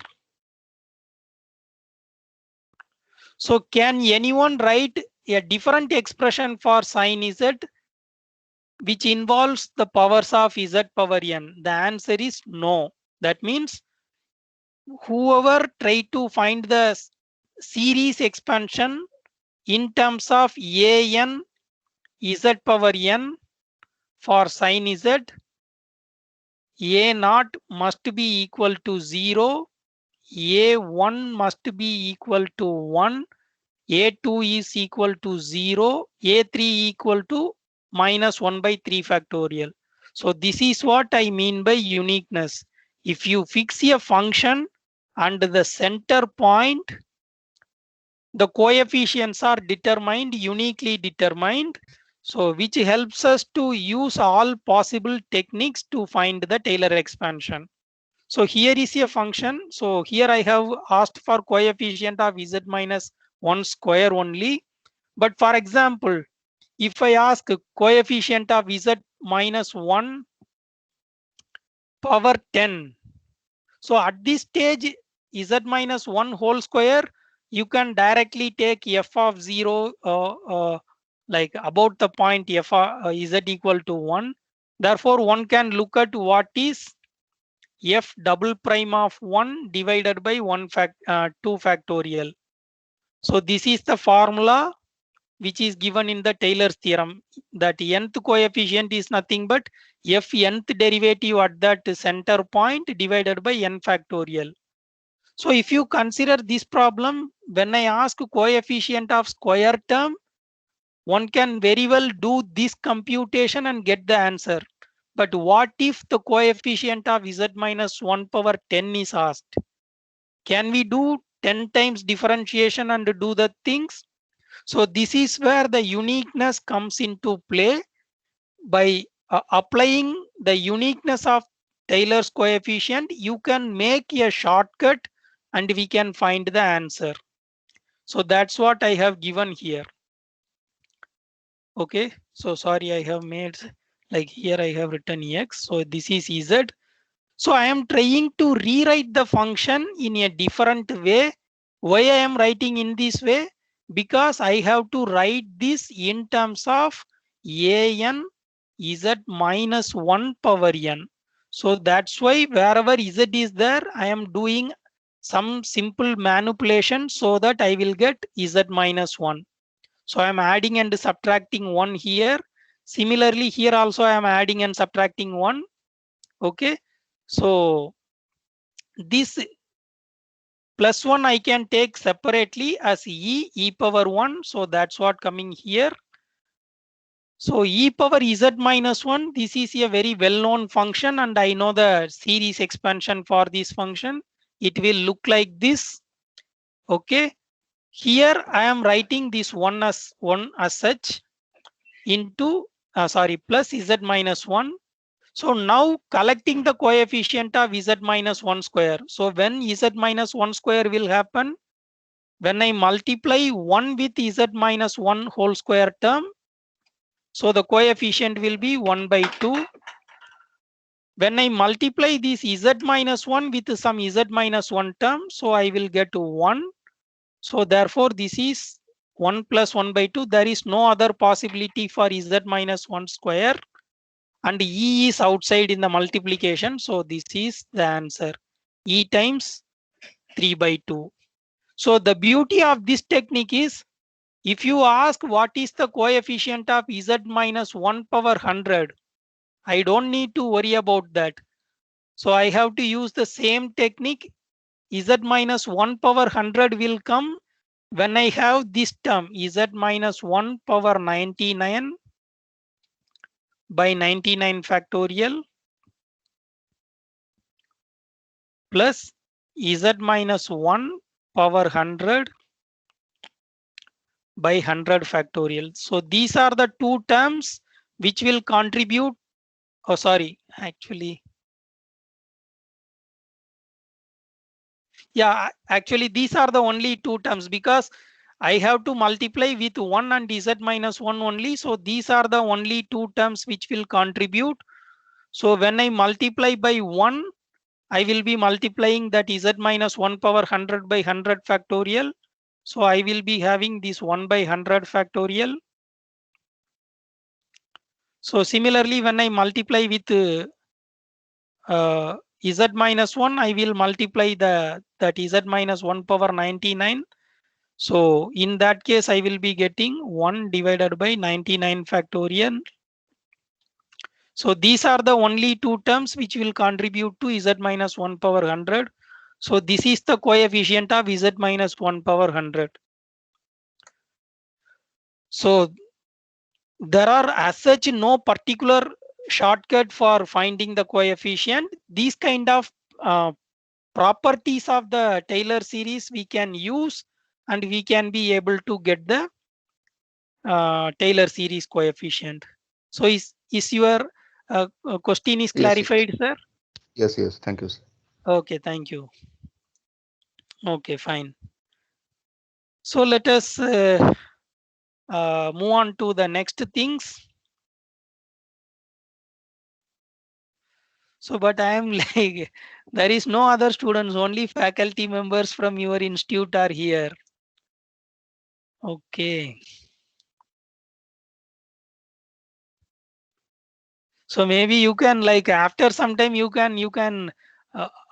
So can anyone write a different expression for sin z which involves the powers of z power n? The answer is no. That means whoever try to find the series expansion in terms of an z power n for sin z, a naught must be equal to 0, a1 must be equal to 1, a2 is equal to 0, a3 equal to minus 1 by 3 factorial. So this is what I mean by uniqueness. If you fix a function and the center point, the coefficients are determined, uniquely determined. So which helps us to use all possible techniques to find the Taylor expansion. So here is a function. So here I have asked for coefficient of z minus 1 square only. But for example, if I ask coefficient of z minus 1 power 10. So at this stage, z minus 1 whole square, you can directly take f of 0 like about the point f z equal to 1. Therefore, one can look at what is f double prime of 1 divided by 2 factorial. So this is the formula which is given in the Taylor's theorem, that nth coefficient is nothing but f nth derivative at that center point divided by n factorial. So if you consider this problem, when I ask coefficient of square term, one can very well do this computation and get the answer. But what if the coefficient of z minus 1 power 10 is asked? Can we do 10 times differentiation and do the things? So this is where the uniqueness comes into play. By applying the uniqueness of Taylor's coefficient, you can make a shortcut and we can find the answer. So that's what I have given here. Okay, so sorry, I have made like here I have written x. So this is z. So I am trying to rewrite the function in a different way. Why I am writing in this way? Because I have to write this in terms of an z minus 1 power n. So that's why wherever z is there, I am doing some simple manipulation so that I will get z minus 1. So I am adding and subtracting 1 here. Similarly, here also I am adding and subtracting 1. Okay, so this plus 1 I can take separately as e power 1. So that's what coming here. So e power z minus 1, this is a very well-known function, and I know the series expansion for this function. It will look like this. Okay. Here I am writing this one as such into plus z minus 1. So now collecting the coefficient of z minus 1 square. So when z minus 1 square will happen, when I multiply 1 with z minus 1 whole square term, so the coefficient will be 1 by 2. When I multiply this z minus 1 with some z minus 1 term, so I will get 1. So therefore this is 1 plus 1 by 2. There is no other possibility for z minus 1 square. And e is outside in the multiplication. So this is the answer. E times 3 by 2. So the beauty of this technique is, if you ask what is the coefficient of z minus 1 power 100, I don't need to worry about that. So I have to use the same technique. Z minus 1 power 100 will come when I have this term z minus 1 power 99 by 99 factorial plus z minus 1 power 100 by 100 factorial. So these are the two terms which will contribute. Oh, sorry, actually. Yeah, actually these are the only two terms, because I have to multiply with 1 and z minus 1 only. So these are the only two terms which will contribute. So when I multiply by 1, I will be multiplying that z minus 1 power 100 by 100 factorial. So I will be having this 1 by 100 factorial. So similarly, when I multiply with z minus 1, I will multiply that z minus 1 power 99. So in that case, I will be getting 1 divided by 99 factorial. So these are the only two terms which will contribute to z minus 1 power 100. So this is the coefficient of z minus 1 power 100. So there are as such no particular shortcut for finding the coefficient. These kind of properties of the Taylor series we can use, and we can be able to get the Taylor series coefficient. So is your question is clarified, sir? Yes, yes. Thank you, sir. Okay, thank you. Okay, fine. So let us move on to the next things. So, but I am like, there is no other students, only faculty members from your institute are here. Okay. So maybe you can, like, after some time you can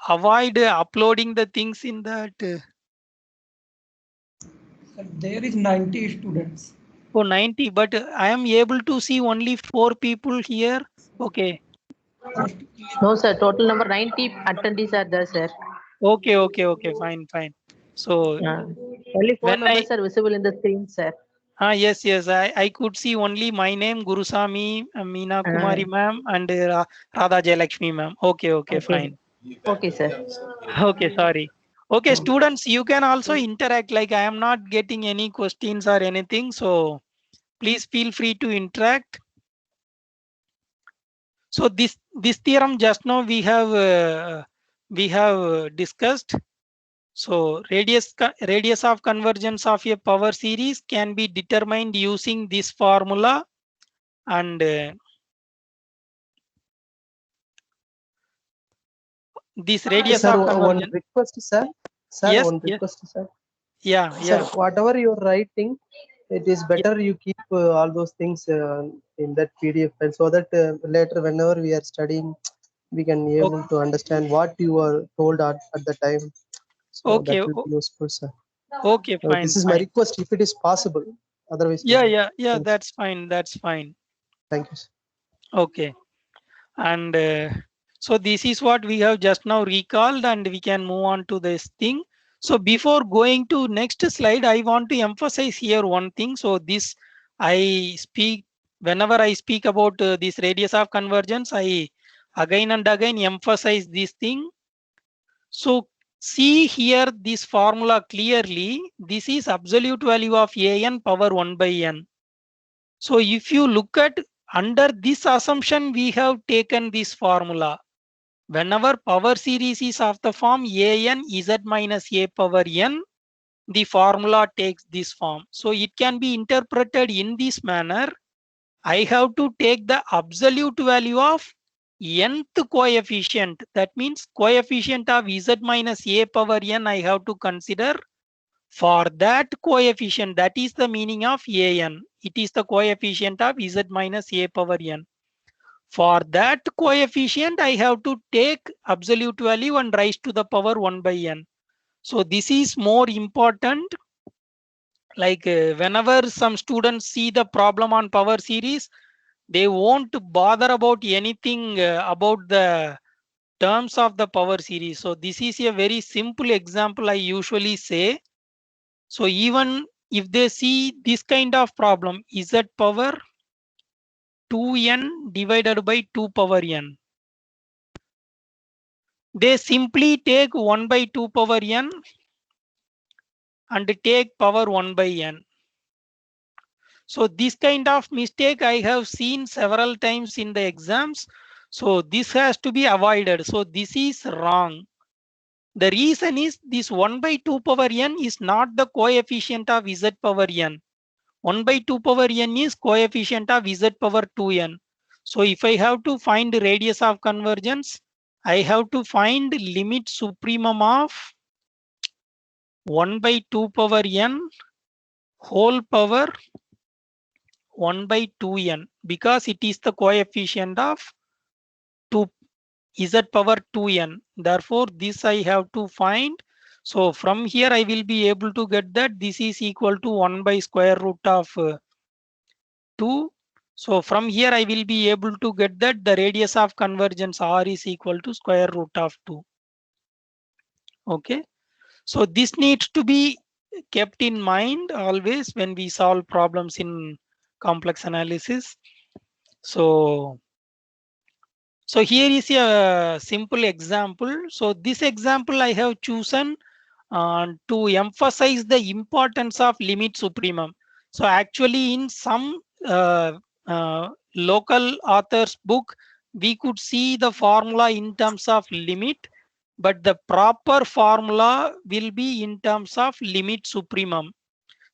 avoid uploading the things in that. There is 90 students. Oh, 90, but I am able to see only 4 people here. Okay. No, sir. Total number 90 attendees are there, sir. Okay, fine. So only 4 when members are visible in the screen, sir. Yes, I could see only my name, Gurusamy, Meena Kumari ma'am, and Radha Jayalakshmi ma'am. Okay, fine. Okay, sir. Okay, sorry. Okay, students, you can also interact. Like, I am not getting any questions or anything, so please feel free to interact. So this theorem just now we have discussed. So radius of convergence of a power series can be determined using this formula, and this radius sir, of convergence. one request, sir. Yes, one request, sir. Yeah. Sir, whatever you're writing, it is better you keep all those things in that PDF, and so that later, whenever we are studying, we can be able to understand what you were told at the time. So that will be useful, sir. Okay, fine. This is my request, if it is possible. Otherwise, yeah. That's fine. Thank you, sir. Okay, and so this is what we have just now recalled, and we can move on to this thing. So before going to next slide, I want to emphasize here one thing. So this I speak whenever I speak about this radius of convergence, I again and again emphasize this thing. So see here this formula clearly. This is absolute value of an power 1 by n. So if you look at under this assumption, we have taken this formula. Whenever power series is of the form an z minus a power n, the formula takes this form. So it can be interpreted in this manner. I have to take the absolute value of nth coefficient. That means coefficient of z minus a power n I have to consider. For that coefficient, that is the meaning of an. It is the coefficient of z minus a power n. For that coefficient, I have to take absolute value and raise to the power 1 by n. So this is more important. Like whenever some students see the problem on power series, they won't bother about anything about the terms of the power series. So this is a very simple example I usually say. So even if they see this kind of problem, z power 2n divided by 2 power n, they simply take 1 by 2 power n and take power 1 by n. So this kind of mistake I have seen several times in the exams. So this has to be avoided. So this is wrong. The reason is this 1 by 2 power n is not the coefficient of z power n. 1 by 2 power n is coefficient of z power 2n. So if I have to find radius of convergence, I have to find limit supremum of 1 by 2 power n whole power 1 by 2n, because it is the coefficient of 2 z power 2n. Therefore this I have to find. So from here I will be able to get that this is equal to 1 by square root of 2. So from here I will be able to get that the radius of convergence r is equal to square root of 2. Okay. So this needs to be kept in mind always when we solve problems in complex analysis. So here is a simple example. So this example I have chosen to emphasize the importance of limit supremum. So actually in some local author's book, we could see the formula in terms of limit, but the proper formula will be in terms of limit supremum.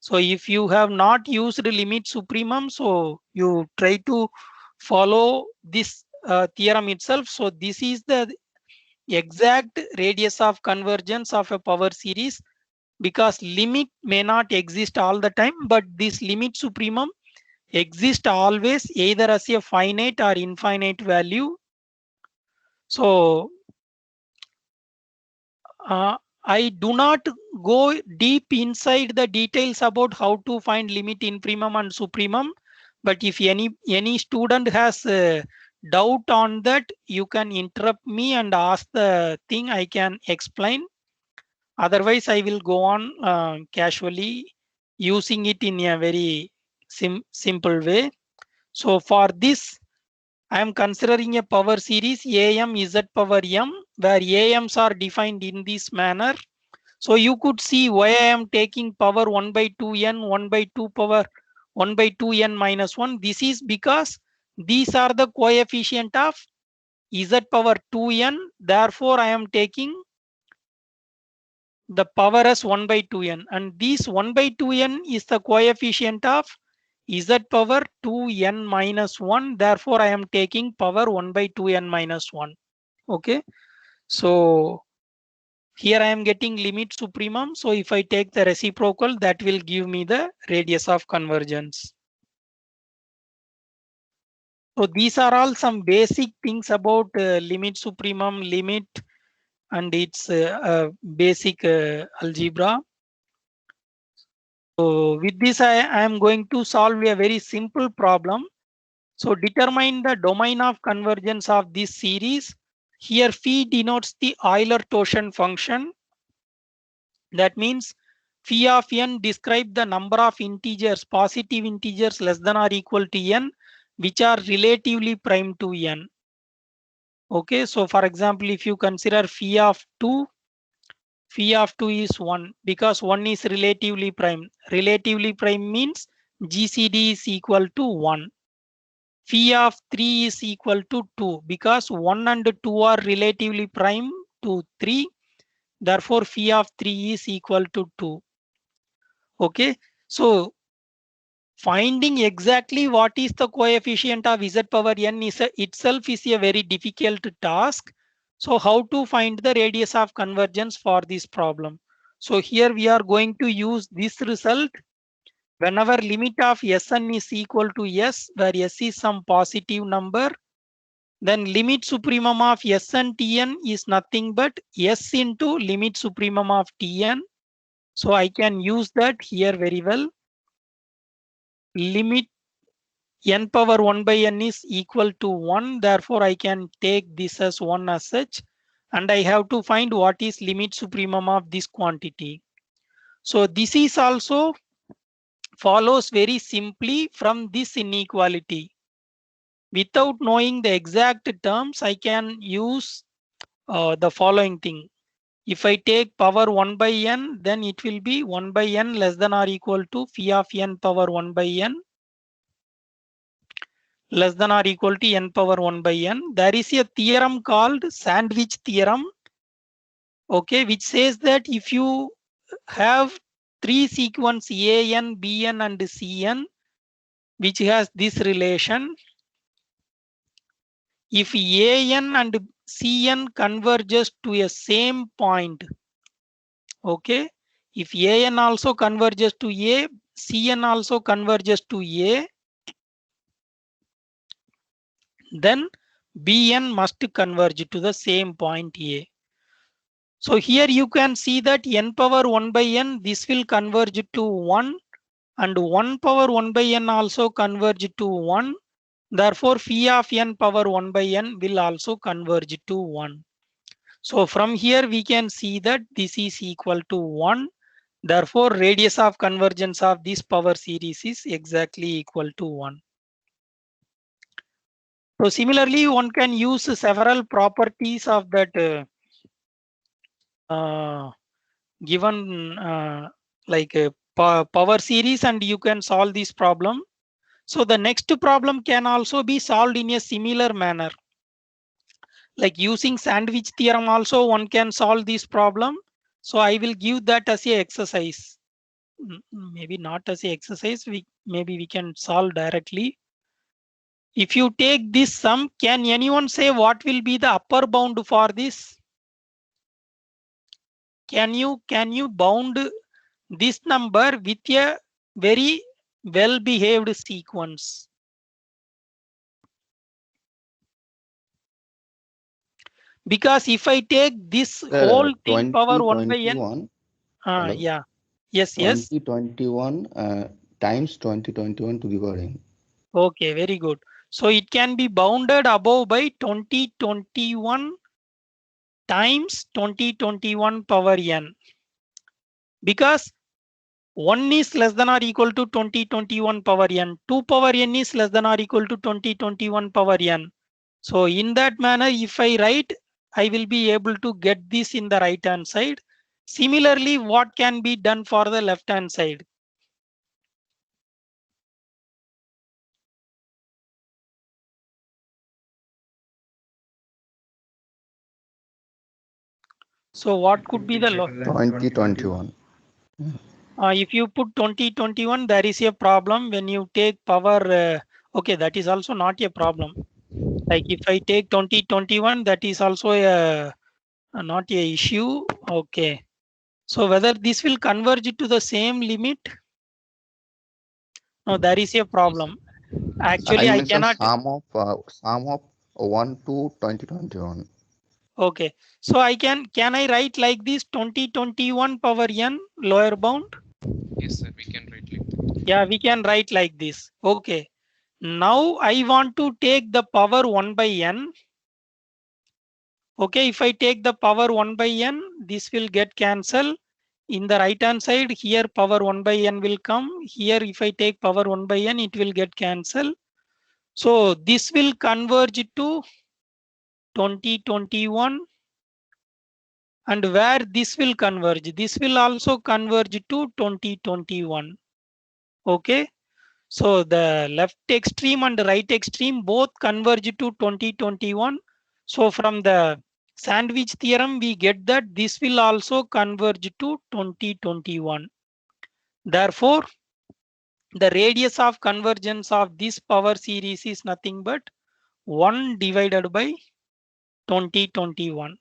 So if you have not used limit supremum, so you try to follow this theorem itself. So this is the exact radius of convergence of a power series, because limit may not exist all the time, but this limit supremum exists always either as a finite or infinite value. So I do not go deep inside the details about how to find limit infimum and supremum, but if any student has a doubt on that, you can interrupt me and ask the thing, I can explain. Otherwise I will go on casually using it in a very simple way. So for this I am considering a power series am z power m, where ams are defined in this manner. So you could see why I am taking power 1 by 2n, 1 by 2 power 1 by 2n minus 1. This is because these are the coefficient of z power 2n. Therefore I am taking the power as 1 by 2n, and this 1 by 2n is the coefficient of z power 2n minus 1. Therefore I am taking power 1 by 2n minus 1. Okay, so here I am getting limit supremum. So if I take the reciprocal, that will give me the radius of convergence. So these are all some basic things about limit supremum, limit, and its basic algebra. So with this, I am going to solve a very simple problem. So determine the domain of convergence of this series. Here phi denotes the Euler-Torsion function. That means phi of n describe the number of integers, positive integers less than or equal to n, which are relatively prime to n. Okay, so for example, if you consider phi of 2 is 1 because 1 is relatively prime. Relatively prime means GCD is equal to 1. Phi of 3 is equal to 2 because 1 and 2 are relatively prime to 3. Therefore, phi of 3 is equal to 2. Okay, so finding exactly what is the coefficient of z power n is itself is a very difficult task. So how to find the radius of convergence for this problem? So here we are going to use this result whenever limit of Sn is equal to s, where s is some positive number, then limit supremum of Sn Tn is nothing but s into limit supremum of Tn. So I can use that here very well. Limit n power 1 by n is equal to 1. Therefore, I can take this as 1 as such. And I have to find what is limit supremum of this quantity. So this is also follows very simply from this inequality. Without knowing the exact terms, I can use the following thing. If I take power 1 by n, then it will be 1 by n less than or equal to phi of n power 1 by n less than or equal to n power 1 by n. There is a theorem called sandwich theorem, okay, which says that if you have three sequence an, bn and cn, which has this relation, if an and cn converges to a same point, okay, if an also converges to a, cn also converges to a, then bn must converge to the same point a. So here you can see that n power 1 by n, this will converge to 1, and 1 power 1 by n also converge to 1. Therefore, phi of n power 1 by n will also converge to 1. So from here we can see that this is equal to 1. Therefore, radius of convergence of this power series is exactly equal to 1. So similarly, one can use several properties of that given power series, and you can solve this problem. So the next problem can also be solved in a similar manner. Like using sandwich theorem also one can solve this problem. So I will give that as a exercise. Maybe not as a exercise, maybe we can solve directly. If you take this sum, can anyone say what will be the upper bound for this? Can you bound this number with a very well behaved sequence? Because if I take this whole thing power 1 by n, yeah, yes, 2021 times 2021 to the power n. Okay, very good. So it can be bounded above by 2021 times 2021 power n, because 1 is less than or equal to 2021 power n, 2 power n is less than or equal to 2021 power n. So in that manner, if I write, I will be able to get this in the right hand side. Similarly, what can be done for the left hand side? So what could be the 2021? If you put 2021, there is a problem when you take power. Okay, that is also not a problem. Like if I take 2021, that is also not a issue. Okay. So whether this will converge to the same limit? No, there is a problem. Actually, I cannot. Sum of 1 to 2021. Okay. So I can I write like this 2021 power n lower bound? Yes, sir. We can write like that. Yeah, we can write like this. Okay. Now I want to take the power 1 by n. Okay, if I take the power 1 by n, this will get cancelled. in the right hand side here power 1 by n will come. Here if I take power 1 by n, it will get cancelled. So this will converge to 2021. And where this will converge? This will also converge to 2021. Okay. So the left extreme and right extreme both converge to 2021. So from the sandwich theorem, we get that this will also converge to 2021. Therefore, the radius of convergence of this power series is nothing but 1 divided by 2021.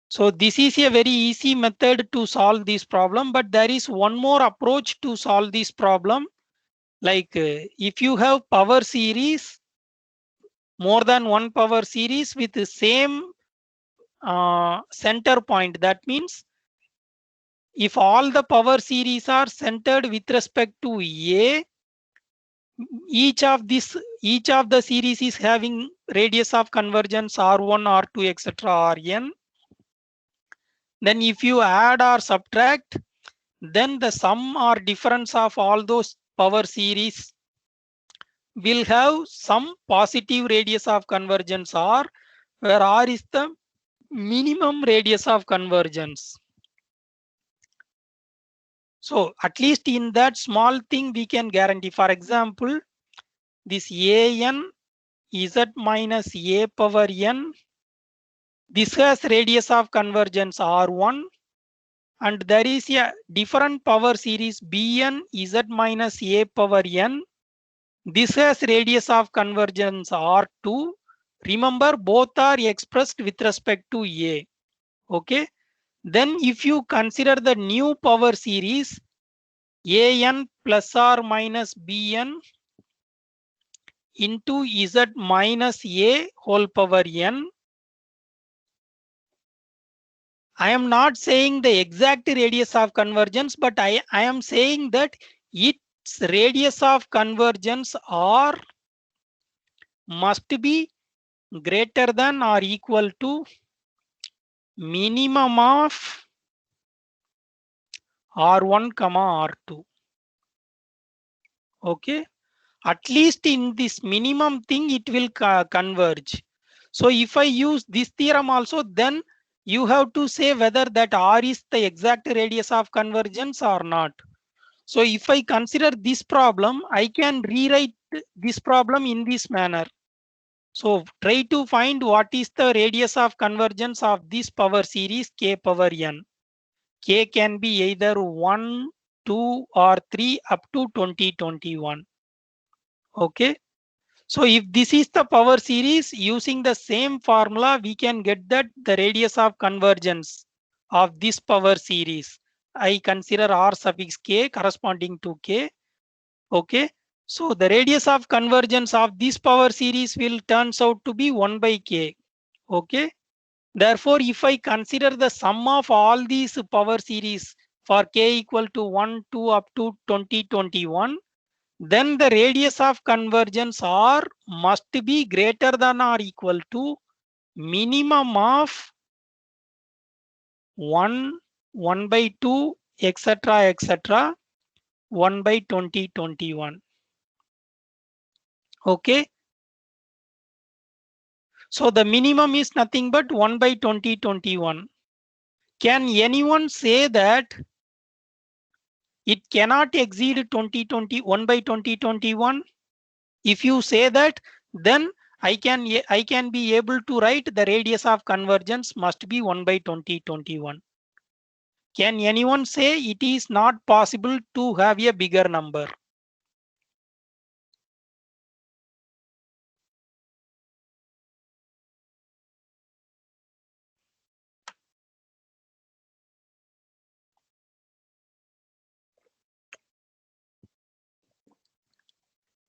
So this is a very easy method to solve this problem, but there is one more approach to solve this problem. Like if you have power series, more than one power series with the same center point, that means if all the power series are centered with respect to A, each of the series is having radius of convergence R1, R2, etc. Rn. Then if you add or subtract, then the sum or difference of all those power series will have some positive radius of convergence R, where R is the minimum radius of convergence. So at least in that small thing we can guarantee. For example, this an z minus a power n, this has radius of convergence R1, and there is a different power series bn z minus a power n. This has radius of convergence R2. Remember, both are expressed with respect to A. Okay. Then if you consider the new power series an plus or minus bn into z minus a whole power n, I am not saying the exact radius of convergence, but I am saying that its radius of convergence R must be greater than or equal to minimum of R1, R2. Okay. At least in this minimum thing, it will converge. So if I use this theorem also, then you have to say whether that R is the exact radius of convergence or not. So if I consider this problem, I can rewrite this problem in this manner. So try to find what is the radius of convergence of this power series K power n. K can be either 1, 2 or 3 up to 2021. Okay. So if this is the power series, using the same formula, we can get that the radius of convergence of this power series. I consider R suffix K corresponding to K. Okay. So the radius of convergence of this power series will turns out to be 1 by K. Okay. Therefore, if I consider the sum of all these power series for K equal to 1, 2 up to 2021, then the radius of convergence R must be greater than or equal to minimum of 1, 1 by 2, etc., etc., 1 by 2021. Okay. So the minimum is nothing but 1 by 2021. Can anyone say that it cannot exceed 1 by 2021? If you say that, then I can be able to write the radius of convergence must be 1 by 2021. Can anyone say it is not possible to have a bigger number?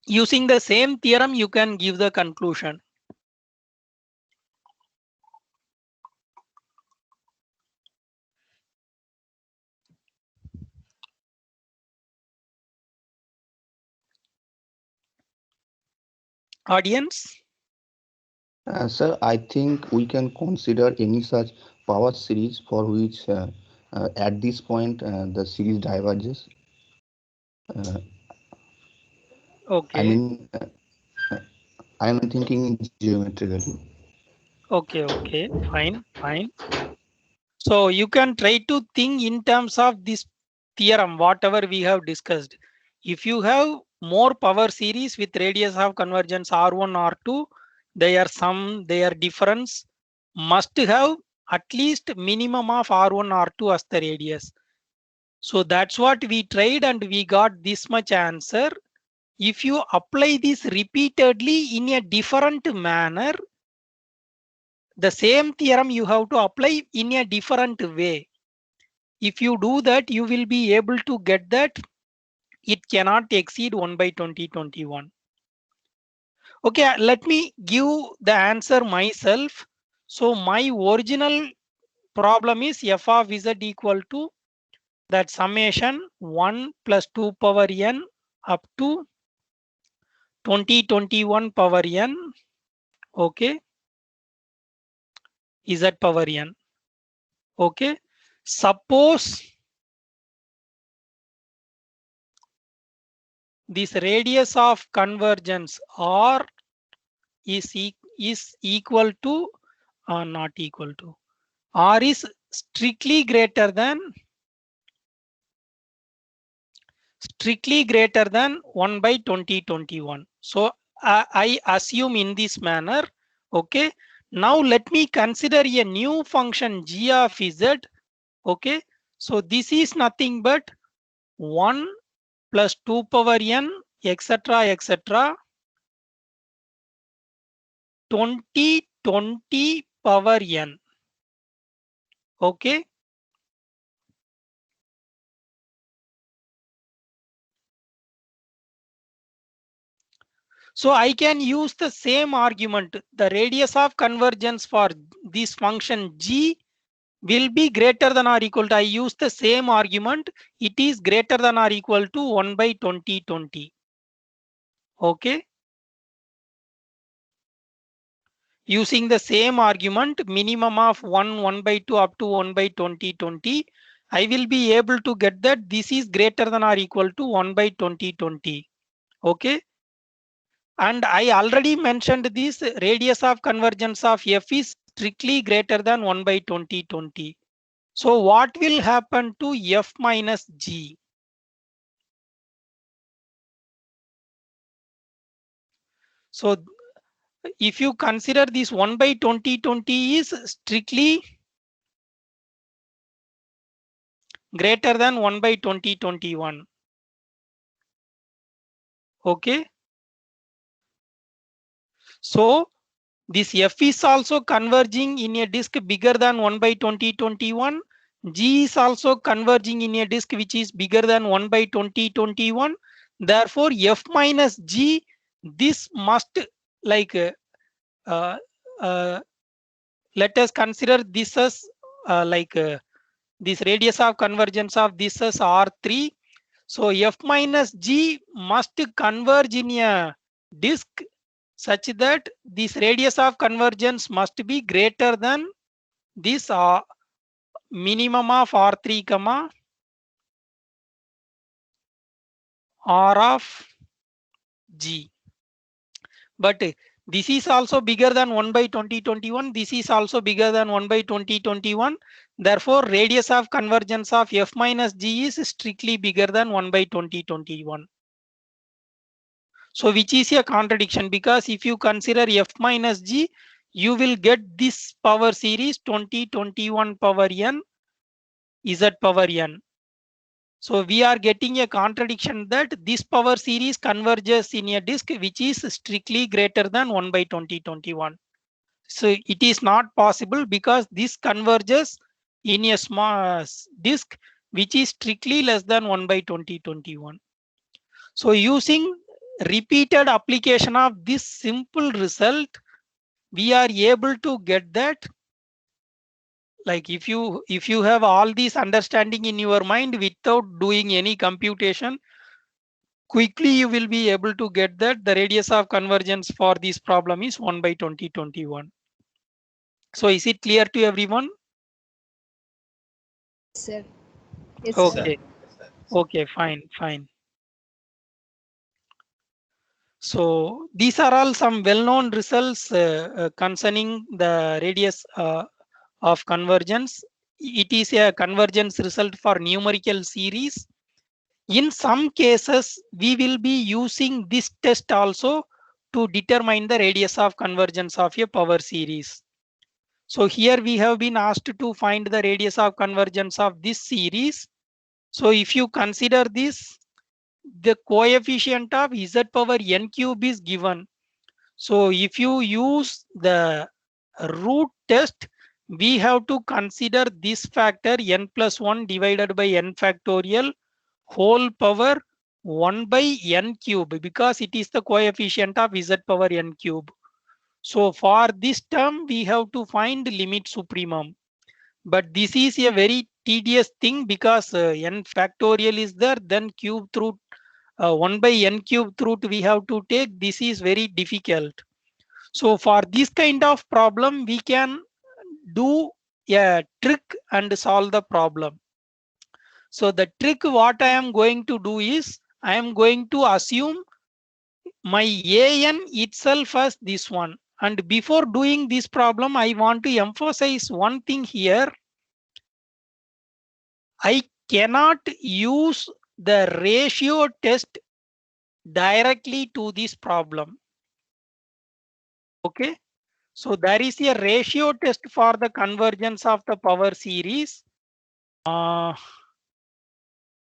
Using the same theorem, you can give the conclusion. Audience? Sir, I think we can consider any such power series for which At this point, the series diverges. Okay. I mean, I am thinking geometrically. Okay, fine. So you can try to think in terms of this theorem, whatever we have discussed. If you have more power series with radius of convergence R1, R2, their difference must have at least minimum of R1, R2 as the radius. So that's what we tried and we got this much answer. If you apply this repeatedly in a different manner, the same theorem you have to apply in a different way. If you do that, you will be able to get that it cannot exceed 1 by 2021. Okay, let me give the answer myself. So my original problem is f of z equal to that summation 1 plus 2 power n up to 2021 power n. Okay, z power n. Okay, suppose this radius of convergence R is equal to or not equal to, R is strictly greater than 1 by 2021. So I assume in this manner. Okay, now let me consider a new function g of z. Okay, so this is nothing but 1 plus 2 power n etc 2020 power n. Okay, so I can use the same argument. The radius of convergence for this function g will be greater than or equal to, I use the same argument, it is greater than or equal to 1 by 2020. Okay, using the same argument, minimum of 1 by 2 up to 1 by 2020, I will be able to get that this is greater than or equal to 1 by 2020. Okay, and I already mentioned this radius of convergence of f is strictly greater than 1 by 2020. So what will happen to f minus g? So if you consider this 1 by 2020 is strictly greater than 1 by 2021. Okay. So this f is also converging in a disk bigger than 1 by 2021. G is also converging in a disk which is bigger than 1 by 2021. Therefore, f minus g, this must like let us consider this as this radius of convergence of this as R3. So f minus g must converge in a disk such that this radius of convergence must be greater than this minimum of R3 comma R of g. But this is also bigger than 1 by 2021. This is also bigger than 1 by 2021. Therefore, radius of convergence of f minus g is strictly bigger than 1 by 2021. So which is a contradiction, because if you consider f minus g, you will get this power series 2021 power n z power n. So we are getting a contradiction that this power series converges in a disk which is strictly greater than 1 by 2021. So it is not possible because this converges in a small disk which is strictly less than 1 by 2021. So using repeated application of this simple result, we are able to get that. Like if you have all these understanding in your mind without doing any computation, quickly you will be able to get that the radius of convergence for this problem is 1 by 2021. So is it clear to everyone? Sir. Yes, Okay. sir. Okay, fine, fine. So these are all some well-known results concerning the radius of convergence. It is a convergence result for numerical series. In some cases, we will be using this test also to determine the radius of convergence of a power series. So here we have been asked to find the radius of convergence of this series. So if you consider this, the coefficient of z power n cube is given. So if you use the root test, we have to consider this factor n plus 1 divided by n factorial whole power 1 by n cube, because it is the coefficient of z power n cube. So for this term, we have to find limit supremum. But this is a very tedious thing, because n factorial is there, then cube root 1 by n cube root we have to take. This is very difficult. So for this kind of problem, we can do a trick and solve the problem. So the trick what I am going to do is, I am going to assume my an itself as this one. And before doing this problem, I want to emphasize one thing here. I cannot use the ratio test directly to this problem. Okay. So there is a ratio test for the convergence of the power series.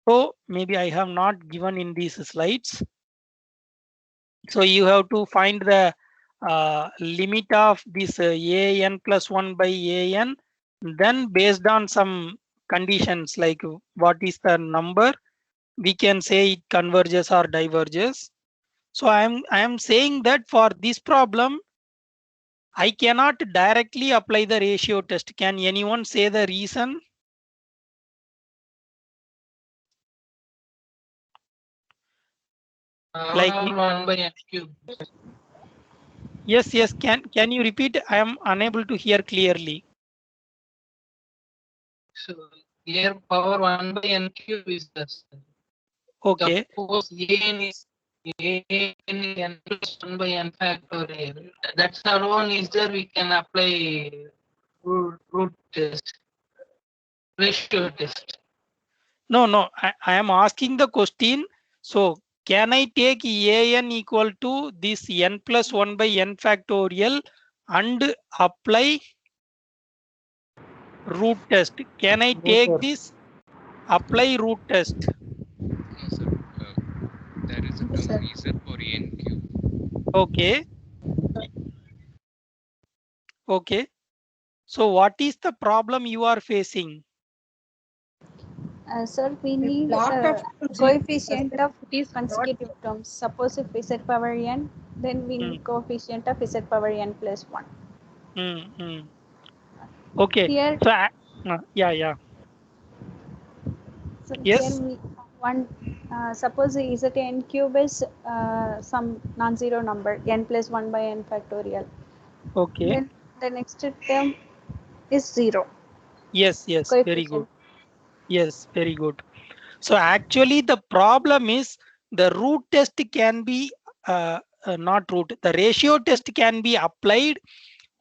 So maybe I have not given in these slides. So you have to find the limit of this an plus 1 by an. Then based on some conditions like what is the number, we can say it converges or diverges. So I am saying that for this problem, I cannot directly apply the ratio test. Can anyone say the reason? Like 1 by n cube. yes, can you repeat? I am unable to hear clearly. So here power 1 by n cube is this. Okay. Suppose an is n plus 1 by n factorial. That's alone is there, we can apply root test, ratio test. No, I am asking the question. So can I take an equal to this n plus 1 by n factorial and apply root test? Can I take this, apply root test? No, sir. There is a term z for n cube. Okay. Okay. So what is the problem you are facing? Sir, we need coefficient of these consecutive terms. Suppose if z power n, then we need coefficient of z power n plus 1. Okay. Here, So yeah. so Yes. here we suppose z n cube is some non-zero number n plus 1 by n factorial. Okay. Then the next term is 0. Yes, very good. Yes, very good. So actually the problem is the root test can be not root. The ratio test can be applied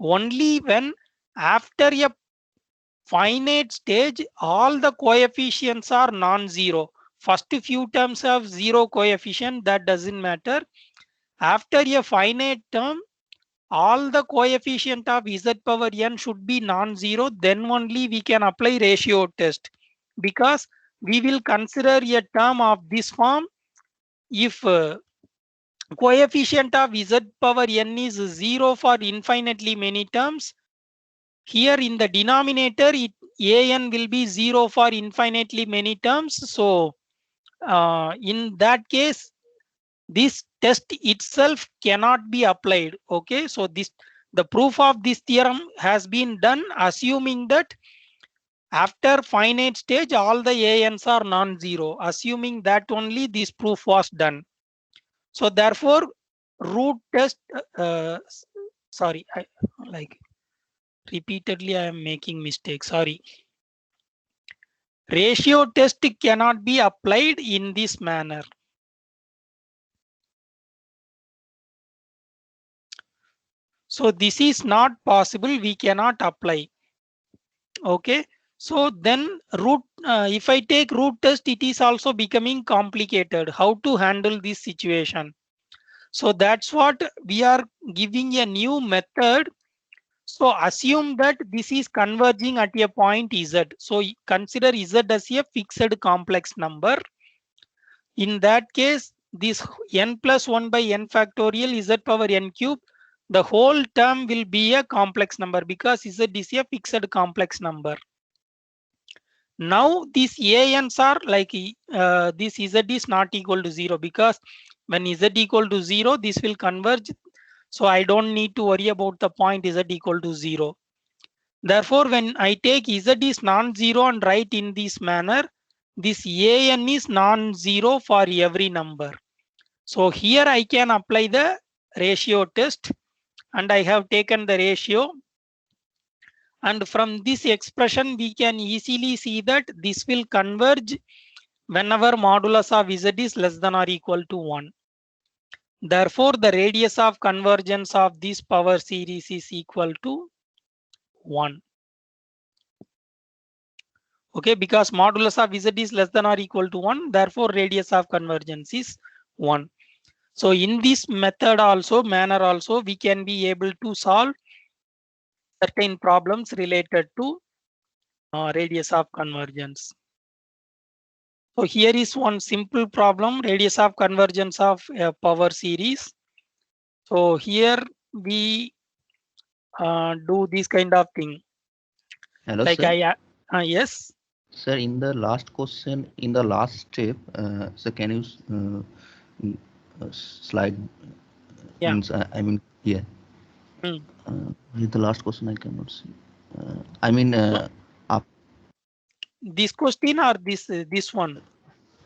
only when after a finite stage all the coefficients are non-zero. First few terms have zero coefficient, that doesn't matter. After a finite term, all the coefficient of z power n should be non-zero, then only we can apply ratio test, because we will consider a term of this form if coefficient of z power n is 0 for infinitely many terms. Here in the denominator, an will be 0 for infinitely many terms. So in that case, this test itself cannot be applied. Okay, so the proof of this theorem has been done assuming that after finite stage all the ans are non-zero. Assuming that only this proof was done. So therefore root test sorry, like repeatedly I am making mistakes, sorry. Ratio test cannot be applied in this manner. So this is not possible, we cannot apply. Okay, so then if I take root test, it is also becoming complicated. How to handle this situation? So that's what we are giving a new method. So assume that this is converging at a point Z. So consider Z as a fixed complex number. In that case, this n plus 1 by n factorial Z power n cube, the whole term will be a complex number because Z is a fixed complex number. Now these ANs are like this Z is not equal to 0 because when Z equal to 0, this will converge. So I don't need to worry about the point Z equal to 0. Therefore, when I take Z is non-zero and write in this manner, this AN is non-zero for every number. So here I can apply the ratio test and I have taken the ratio. And from this expression, we can easily see that this will converge whenever modulus of Z is less than or equal to 1. Therefore, the radius of convergence of this power series is equal to 1. Okay, because modulus of Z is less than or equal to 1, therefore radius of convergence is 1. So in this method also, manner also, we can be able to solve certain problems related to radius of convergence. So here is one simple problem, radius of convergence of a power series. So here we do this kind of thing. Hello, like sir. Yes. Sir, in the last question, in the last step, so can you slide? Yeah. Means, I mean, yeah. The last question I cannot see. I mean, this question or this one?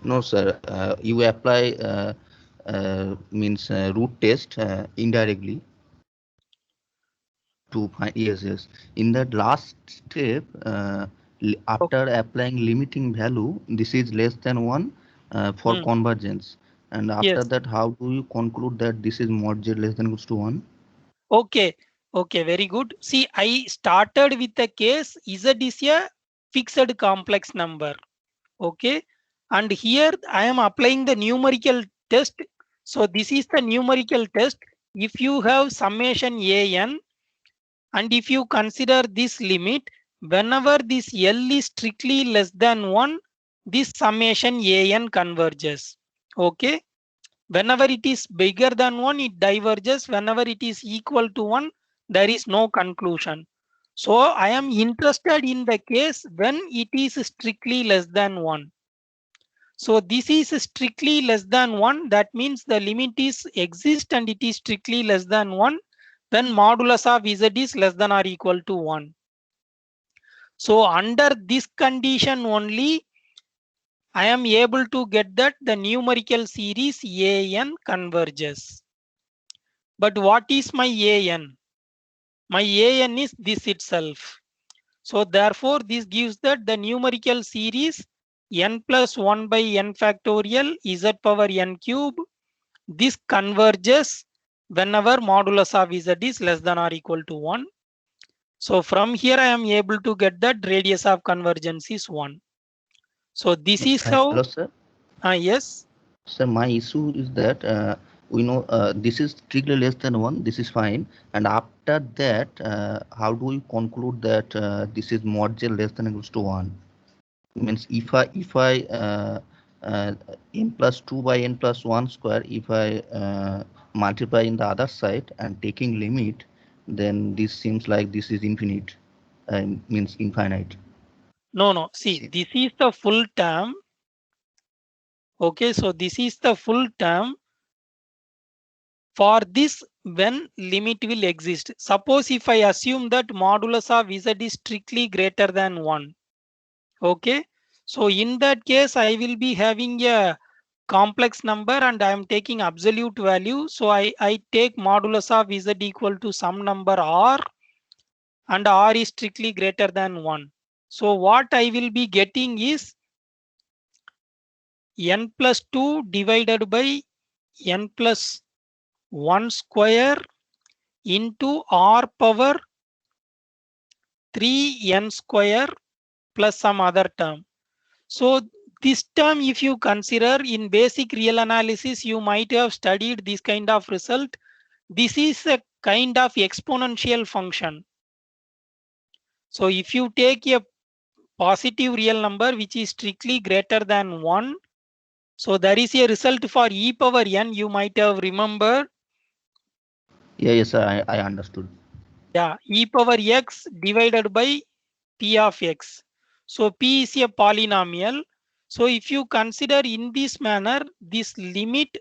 No, sir. You apply means root test indirectly to find. Yes. In that last step, after applying limiting value, this is less than 1 for convergence. And after that, how do you conclude that this is mod z less than equals to 1? Okay, very good. See, I started with the case Z is a fixed complex number. Okay, and here I am applying the numerical test. So this is the numerical test. If you have summation AN and if you consider this limit, whenever this L is strictly less than 1, this summation AN converges. Okay. Whenever it is bigger than 1, it diverges. Whenever it is equal to 1, there is no conclusion. So I am interested in the case when it is strictly less than 1. So this is strictly less than 1. That means the limit is exist and it is strictly less than 1. Then modulus of Z is less than or equal to 1. So under this condition only, I am able to get that the numerical series AN converges. But what is my AN? My AN is this itself. So therefore, this gives that the numerical series n plus 1 by n factorial Z power n cube. This converges whenever modulus of Z is less than or equal to 1. So from here, I am able to get that radius of convergence is 1. So this is how. Hello, sir. Yes. Sir, my issue is that we know this is strictly less than 1. This is fine. And after that, how do we conclude that this is mod z less than or equals to 1? Means if I n plus 2 by n plus 1 square, if I multiply in the other side and taking limit, then this seems like this is infinite. Means infinite. No. See, this is the full term. Okay, so this is the full term. For this, when limit will exist. Suppose if I assume that modulus of Z is strictly greater than 1. Okay, so in that case, I will be having a complex number and I am taking absolute value. So I take modulus of Z equal to some number R and R is strictly greater than 1. So what I will be getting is n plus 2 divided by n plus 1 square into r power 3n square plus some other term. So this term, if you consider in basic real analysis, you might have studied this kind of result. This is a kind of exponential function. So if you take a positive real number which is strictly greater than 1, so there is a result for e power n, you might have remembered. Yeah, yes, sir, I understood. Yeah, e power x divided by p of x. So p is a polynomial. So if you consider in this manner, this limit,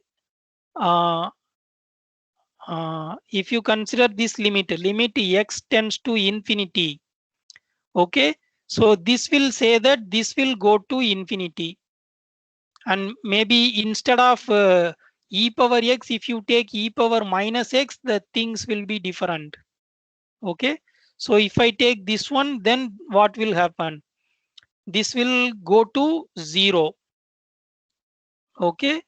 if you consider this limit x tends to infinity, okay, so this will say that this will go to infinity, and maybe instead of e power x, if you take e power minus x, the things will be different. Okay, so if I take this one, then what will happen? This will go to 0. Okay,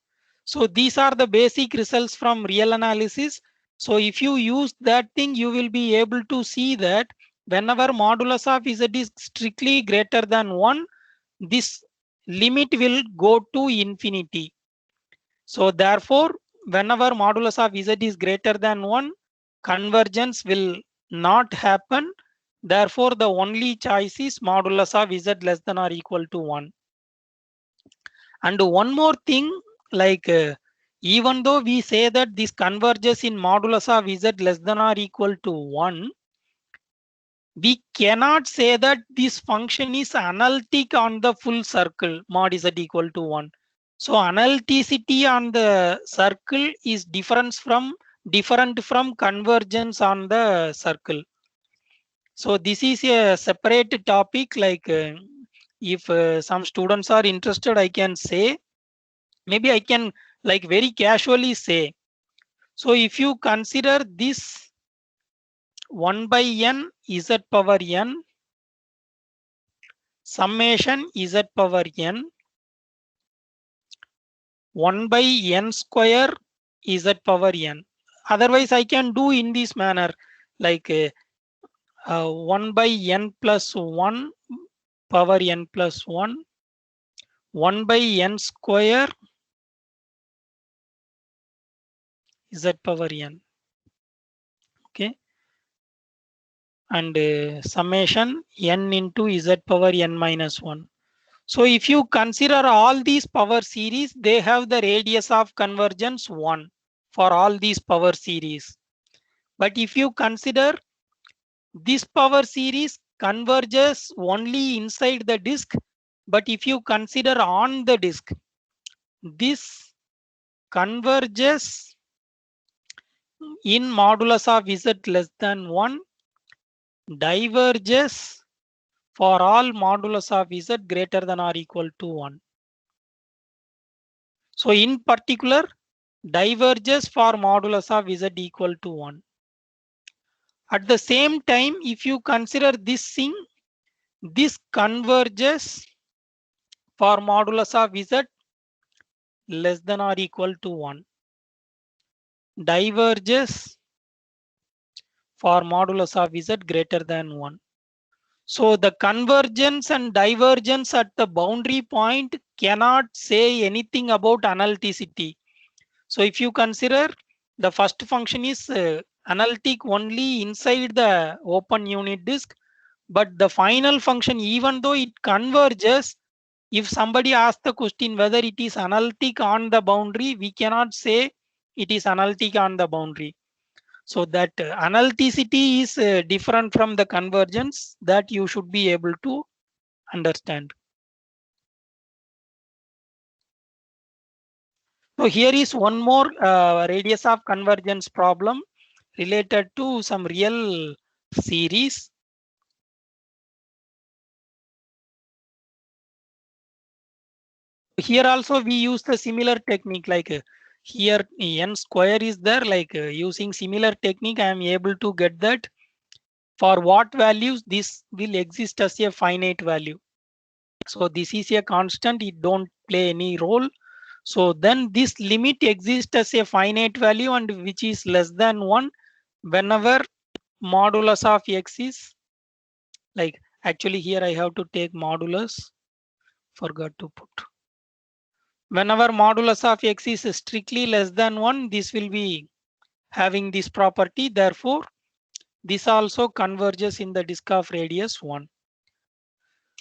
so these are the basic results from real analysis. So if you use that thing, you will be able to see that whenever modulus of z is strictly greater than 1, this limit will go to infinity. So therefore, whenever modulus of z is greater than 1, convergence will not happen. Therefore, the only choice is modulus of z less than or equal to 1. And one more thing, like even though we say that this converges in modulus of z less than or equal to 1, we cannot say that this function is analytic on the full circle mod z equal to 1. So analyticity on the circle is different from convergence on the circle. So this is a separate topic. Like if some students are interested, I can say, maybe I can like very casually say. So if you consider this 1 by n z power n summation z power n 1 by n square z power n. Otherwise, I can do in this manner, like 1 by n plus 1 power n plus 1, 1 by n square z power n. Okay, and summation n into z power n minus 1. So if you consider all these power series, they have the radius of convergence 1 for all these power series. But if you consider this power series converges only inside the disk, but if you consider on the disk, this converges in modulus of z less than 1, diverges for all modulus of z greater than or equal to 1. So in particular, diverges for modulus of z equal to 1. At the same time, if you consider this thing, this converges for modulus of z less than or equal to 1. Diverges for modulus of z greater than 1. So the convergence and divergence at the boundary point cannot say anything about analyticity. So if you consider the first function is analytic only inside the open unit disk, but the final function, even though it converges, if somebody asks the question whether it is analytic on the boundary, we cannot say it is analytic on the boundary. So that analyticity is different from the convergence, that you should be able to understand. So here is one more radius of convergence problem related to some real series. Here also we use the similar technique, like here n square is there, like using similar technique I am able to get that for what values this will exist as a finite value. So this is a constant, it don't play any role. So then this limit exists as a finite value and which is less than 1 whenever modulus of x is like, actually here I have to take modulus, forgot to put. Whenever modulus of x is strictly less than 1, this will be having this property. Therefore, this also converges in the disk of radius 1.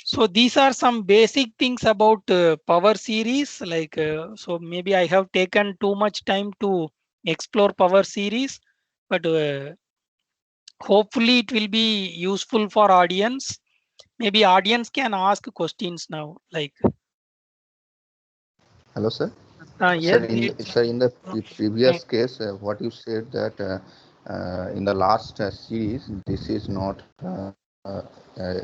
So these are some basic things about power series. Like so maybe I have taken too much time to explore power series, but hopefully it will be useful for audience. Maybe audience can ask questions now. Like, Hello, sir. yes, Sir, in the previous case, what you said that in the last series, this is not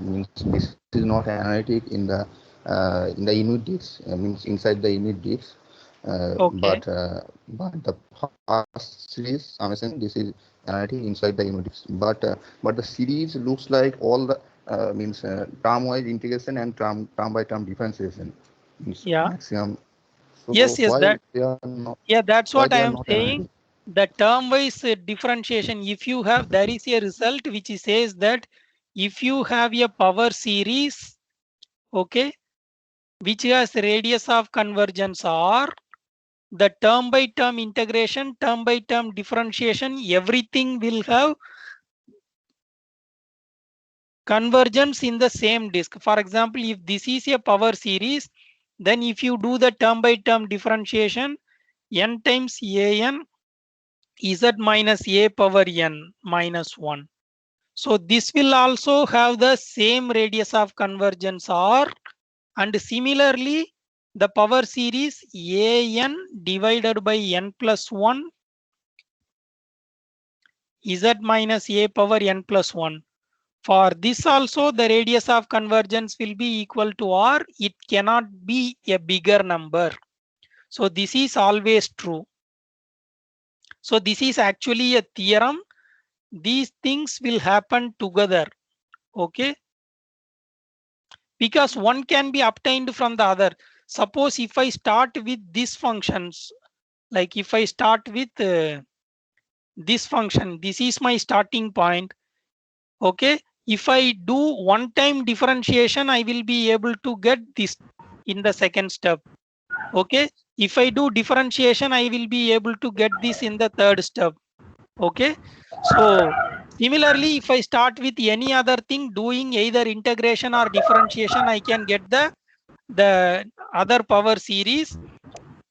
means this is not analytic in the unit disks, means inside the unit disks. But the past series, I'm saying this is analytic inside the unit disks. But the series looks like all the means term-wise integration and term by term differentiation. Means maximum. So yes, that not, that's what I am saying. The term-wise differentiation, if you have, there is a result which says that if you have a power series, okay, which has radius of convergence R, the term by term integration, term by term differentiation, everything will have convergence in the same disk. For example, if this is a power series, then if you do the term by term differentiation, n times an z minus a power n minus 1. So this will also have the same radius of convergence R, and similarly the power series an divided by n plus 1 z minus a power n plus 1. For this also the radius of convergence will be equal to R. It cannot be a bigger number. So this is always true. So this is actually a theorem. These things will happen together. Okay. Because one can be obtained from the other. Suppose if I start with these functions, like if I start with this function, this is my starting point. Okay. If I do one time differentiation, I will be able to get this in the second step. Okay. If I do differentiation, I will be able to get this in the third step. Okay. So similarly, if I start with any other thing, doing either integration or differentiation, I can get the other power series.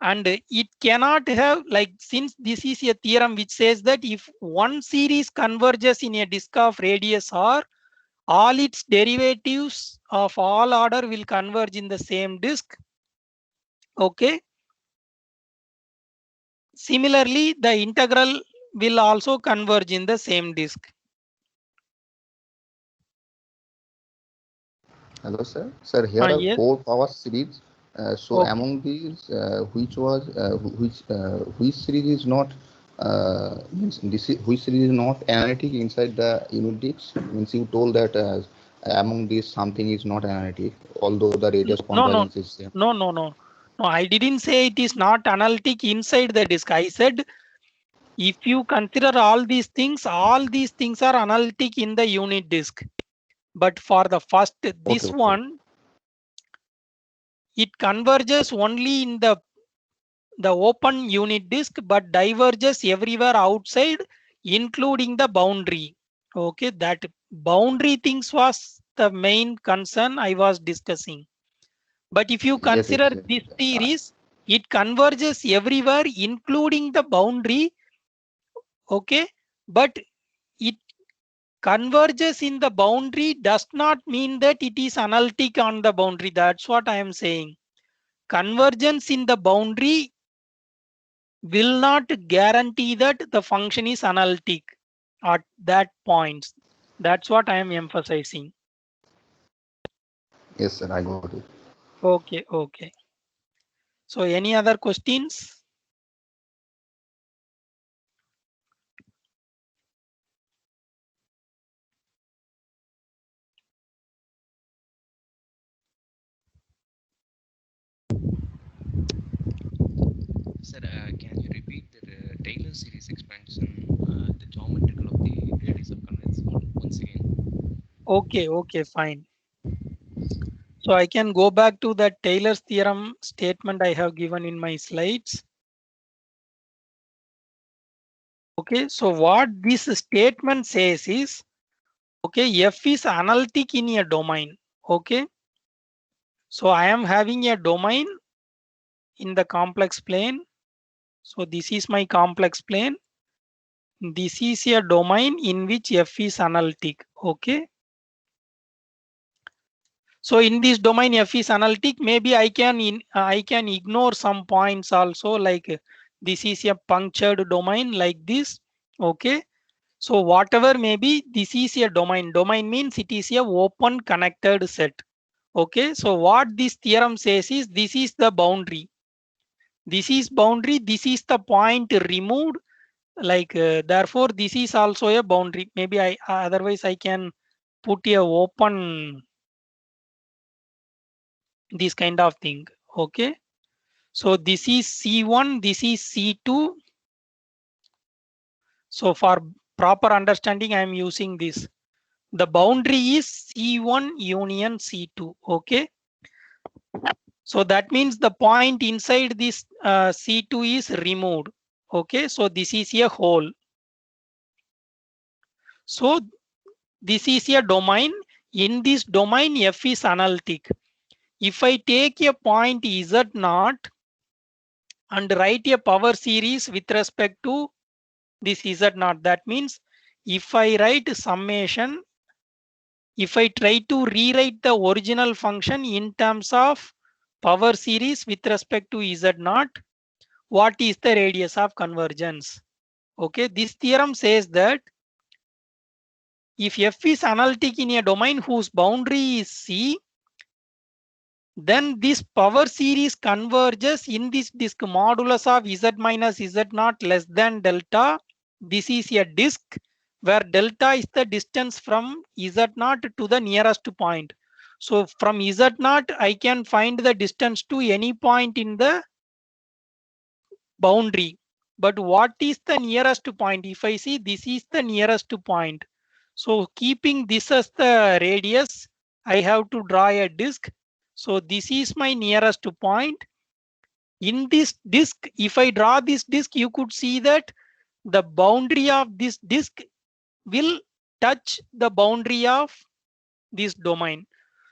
And it cannot have, like, since this is a theorem which says that if one series converges in a disk of radius R, all its derivatives of all order will converge in the same disk. Okay. Similarly, the integral will also converge in the same disk. Hello, sir. Sir, here are yes. 4 power series. So among these, which series is not means which series is not analytic inside the unit disks? Means you told that among these something is not analytic, although the radius convergence is same. No, I didn't say it is not analytic inside the disk. I said if you consider all these things are analytic in the unit disk. But for the first, this one, it converges only in the open unit disk, but diverges everywhere outside, including the boundary. Okay, that boundary things was the main concern I was discussing. But if you consider this series, it converges everywhere, including the boundary. Okay, but it converges in the boundary does not mean that it is analytic on the boundary. That's what I am saying. Convergence in the boundary will not guarantee that the function is analytic at that point. That's what I am emphasizing. Yes, sir, I got it. Okay. So any other questions? Sir, can you repeat the Taylor series expansion, the geometrical of the radius of convex once again? Okay, fine. So I can go back to the Taylor's theorem statement I have given in my slides. Okay, so what this statement says is, okay, F is analytic in a domain. Okay, so I am having a domain in the complex plane. So this is my complex plane. This is a domain in which F is analytic. Okay. So in this domain F is analytic, maybe I can ignore some points also, like this is a punctured domain like this. Okay. So whatever maybe, this is a domain. Domain means it is a open connected set. Okay. So what this theorem says is, this is the boundary. This is boundary. This is the point removed. Like therefore this is also a boundary. Maybe I otherwise I can put a open this kind of thing. Okay, so this is C1, this is C2. So for proper understanding I am using this. The boundary is C1 union C2. Okay, so that means the point inside this C2 is removed. Okay, so this is a hole. So this is a domain. In this domain F is analytic. If I take a point Z0 and write a power series with respect to this Z0, that means if I write summation, if I try to rewrite the original function in terms of power series with respect to Z0, what is the radius of convergence? Okay, this theorem says that if F is analytic in a domain whose boundary is C, then this power series converges in this disk modulus of Z minus Z0 less than delta. This is a disk where delta is the distance from Z0 to the nearest point. So from Z0, I can find the distance to any point in the boundary. But what is the nearest point? If I see, this is the nearest point. So keeping this as the radius, I have to draw a disk. So this is my nearest point. In this disk, if I draw this disk, you could see that the boundary of this disk will touch the boundary of this domain.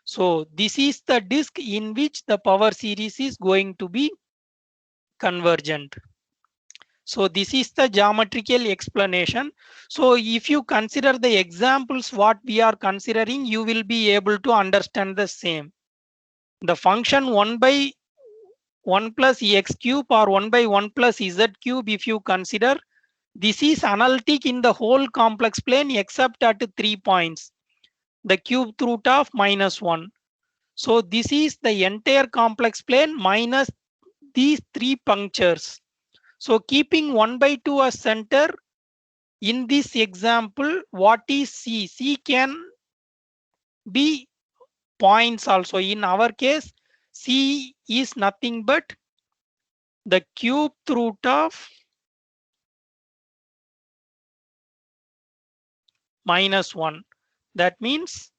So this is the disk in which the power series is going to be convergent. So this is the geometrical explanation. So if you consider the examples what we are considering, you will be able to understand the same. The function 1 by 1 plus x cube or 1 by 1 plus z cube, if you consider, this is analytic in the whole complex plane except at 3 points, the cube root of -1. So this is the entire complex plane minus these 3 punctures. So keeping 1 by 2 as center, in this example, what is C? C can be points also. In our case, C is nothing but the cube root of -1. That means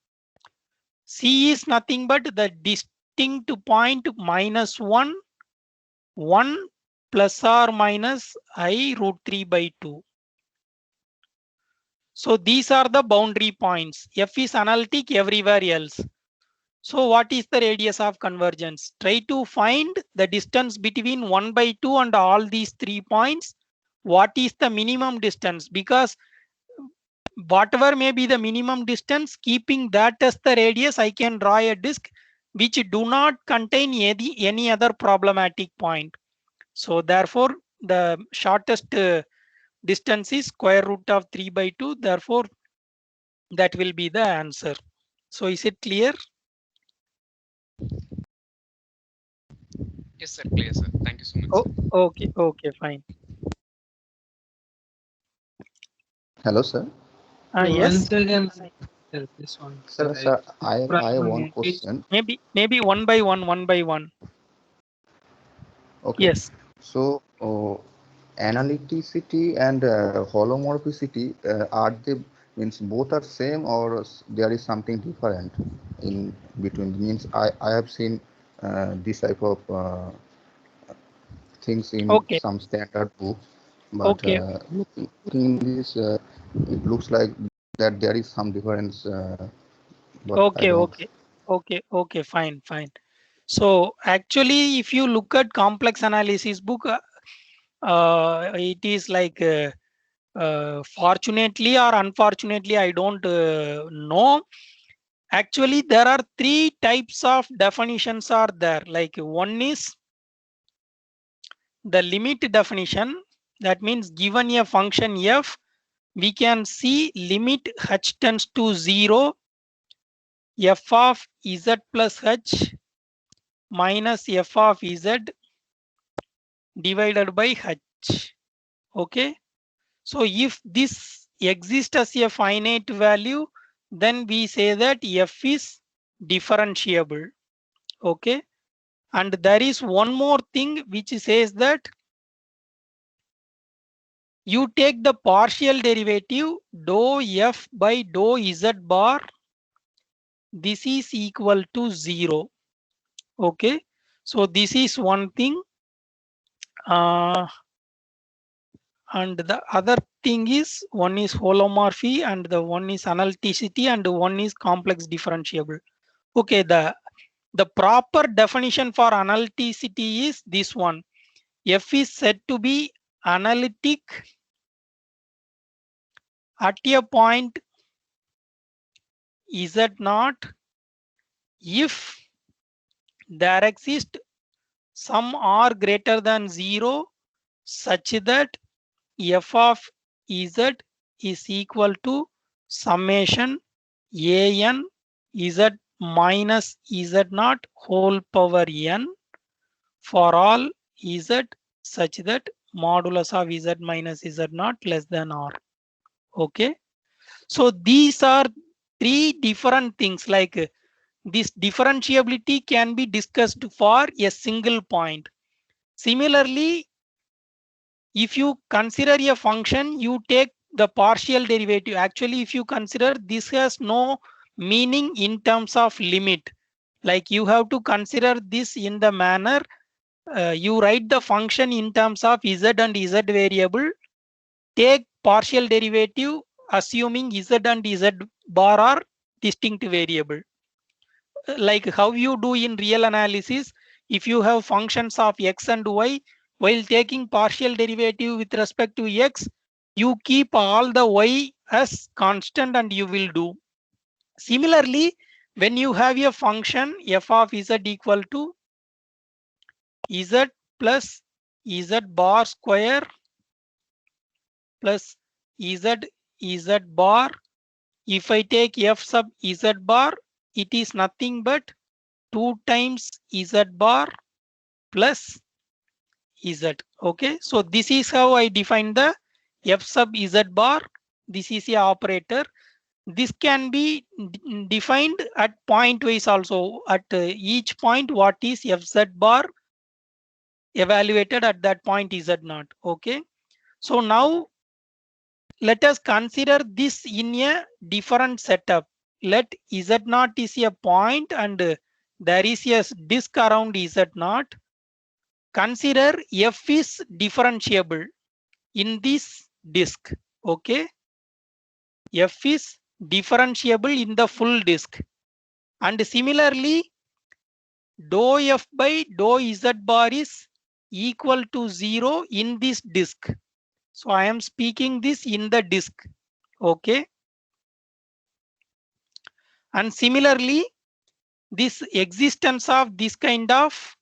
C is nothing but the distinct point -1, 1 plus or minus I root 3 by 2. So these are the boundary points. F is analytic everywhere else. So what is the radius of convergence? Try to find the distance between 1 by 2 and all these 3 points. What is the minimum distance? Because whatever may be the minimum distance, keeping that as the radius, I can draw a disk which do not contain any other problematic point. So therefore, the shortest distance is square root of 3 by 2. Therefore, that will be the answer. So is it clear? Yes, sir. Clear, sir. Thank you so much. Oh, okay, fine. Hello, sir. Yes. Once again, this one. Sir, I have one question. Maybe one by one. Okay. Yes. So Oh, analyticity and holomorphicity, are they, means both are same, or there is something different in between? Means I have seen this type of things in Okay. some standard books, but Okay. looking in this, it looks like that there is some difference, but I Okay. don't. Okay. Okay. Okay. Fine. Fine. So actually, if you look at complex analysis book, it is like fortunately or unfortunately, I don't know. Actually, there are three types of definitions are there. Like one is the limit definition. That means given a function f, we can see limit h tends to 0, f of z plus h minus f of z divided by h. Okay. So if this exists as a finite value, then we say that f is differentiable. Okay. And there is one more thing which says that you take the partial derivative dou f by dou z bar. This is equal to 0. Okay. So this is one thing. And the other thing is, one is holomorphy and the one is analyticity and one is complex differentiable. Okay, the proper definition for analyticity is this one. F is said to be analytic at a point z0 if there exists some r greater than 0 such that f of z is equal to summation an z minus z0 whole power n for all z such that modulus of z minus z0 less than r. Okay. So these are three different things. Like this differentiability can be discussed for a single point. Similarly, if you consider a function, you take the partial derivative. Actually, if you consider, this has no meaning in terms of limit. Like you have to consider this in the manner you write the function in terms of z and z variable. Take partial derivative assuming z and z bar are distinct variable. Like how you do in real analysis, if you have functions of x and y, while taking partial derivative with respect to x, you keep all the y as constant and you will do. Similarly, when you have a function f of z equal to z plus z bar square plus z bar, if I take f sub z bar, it is nothing but 2 times z bar plus z. Okay, so this is how I define the f sub z bar. This is a operator. This can be defined at point wise also. At each point, what is fz bar evaluated at that point z0. Okay, so now let us consider this in a different setup. Let z0 is a point and there is a disk around z0. Consider f is differentiable in this disk. Okay, f is differentiable in the full disk, and similarly dou f by dou z bar is equal to 0 in this disk. So I am speaking this in the disk. Okay, and similarly this existence of this kind of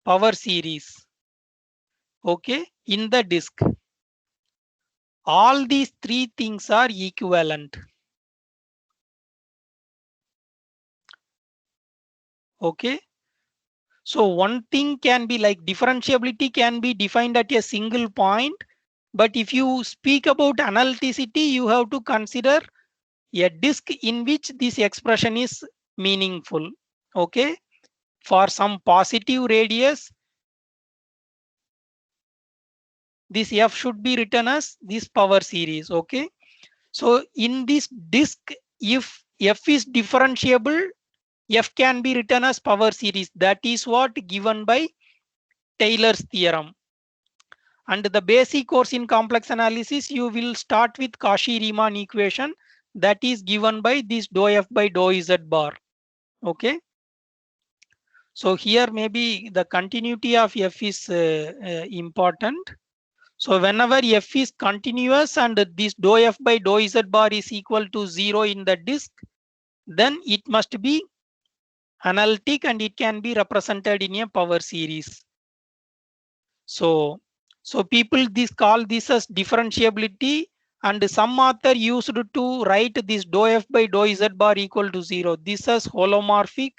power series, okay, in the disk. All these three things are equivalent. Okay, so one thing can be like differentiability can be defined at a single point, but if you speak about analyticity, you have to consider a disk in which this expression is meaningful. Okay, for some positive radius, this f should be written as this power series. Okay, so in this disk, if f is differentiable, f can be written as power series. That is what given by Taylor's theorem. And the basic course in complex analysis, you will start with Cauchy-Riemann equation that is given by this dou f by dou z bar. Okay. So here maybe the continuity of f is important. So whenever f is continuous and this dou f by dou z bar is equal to 0 in the disk, then it must be analytic and it can be represented in a power series. So people call this as differentiability, and some author used to write this dou f by dou z bar equal to 0. This is holomorphic.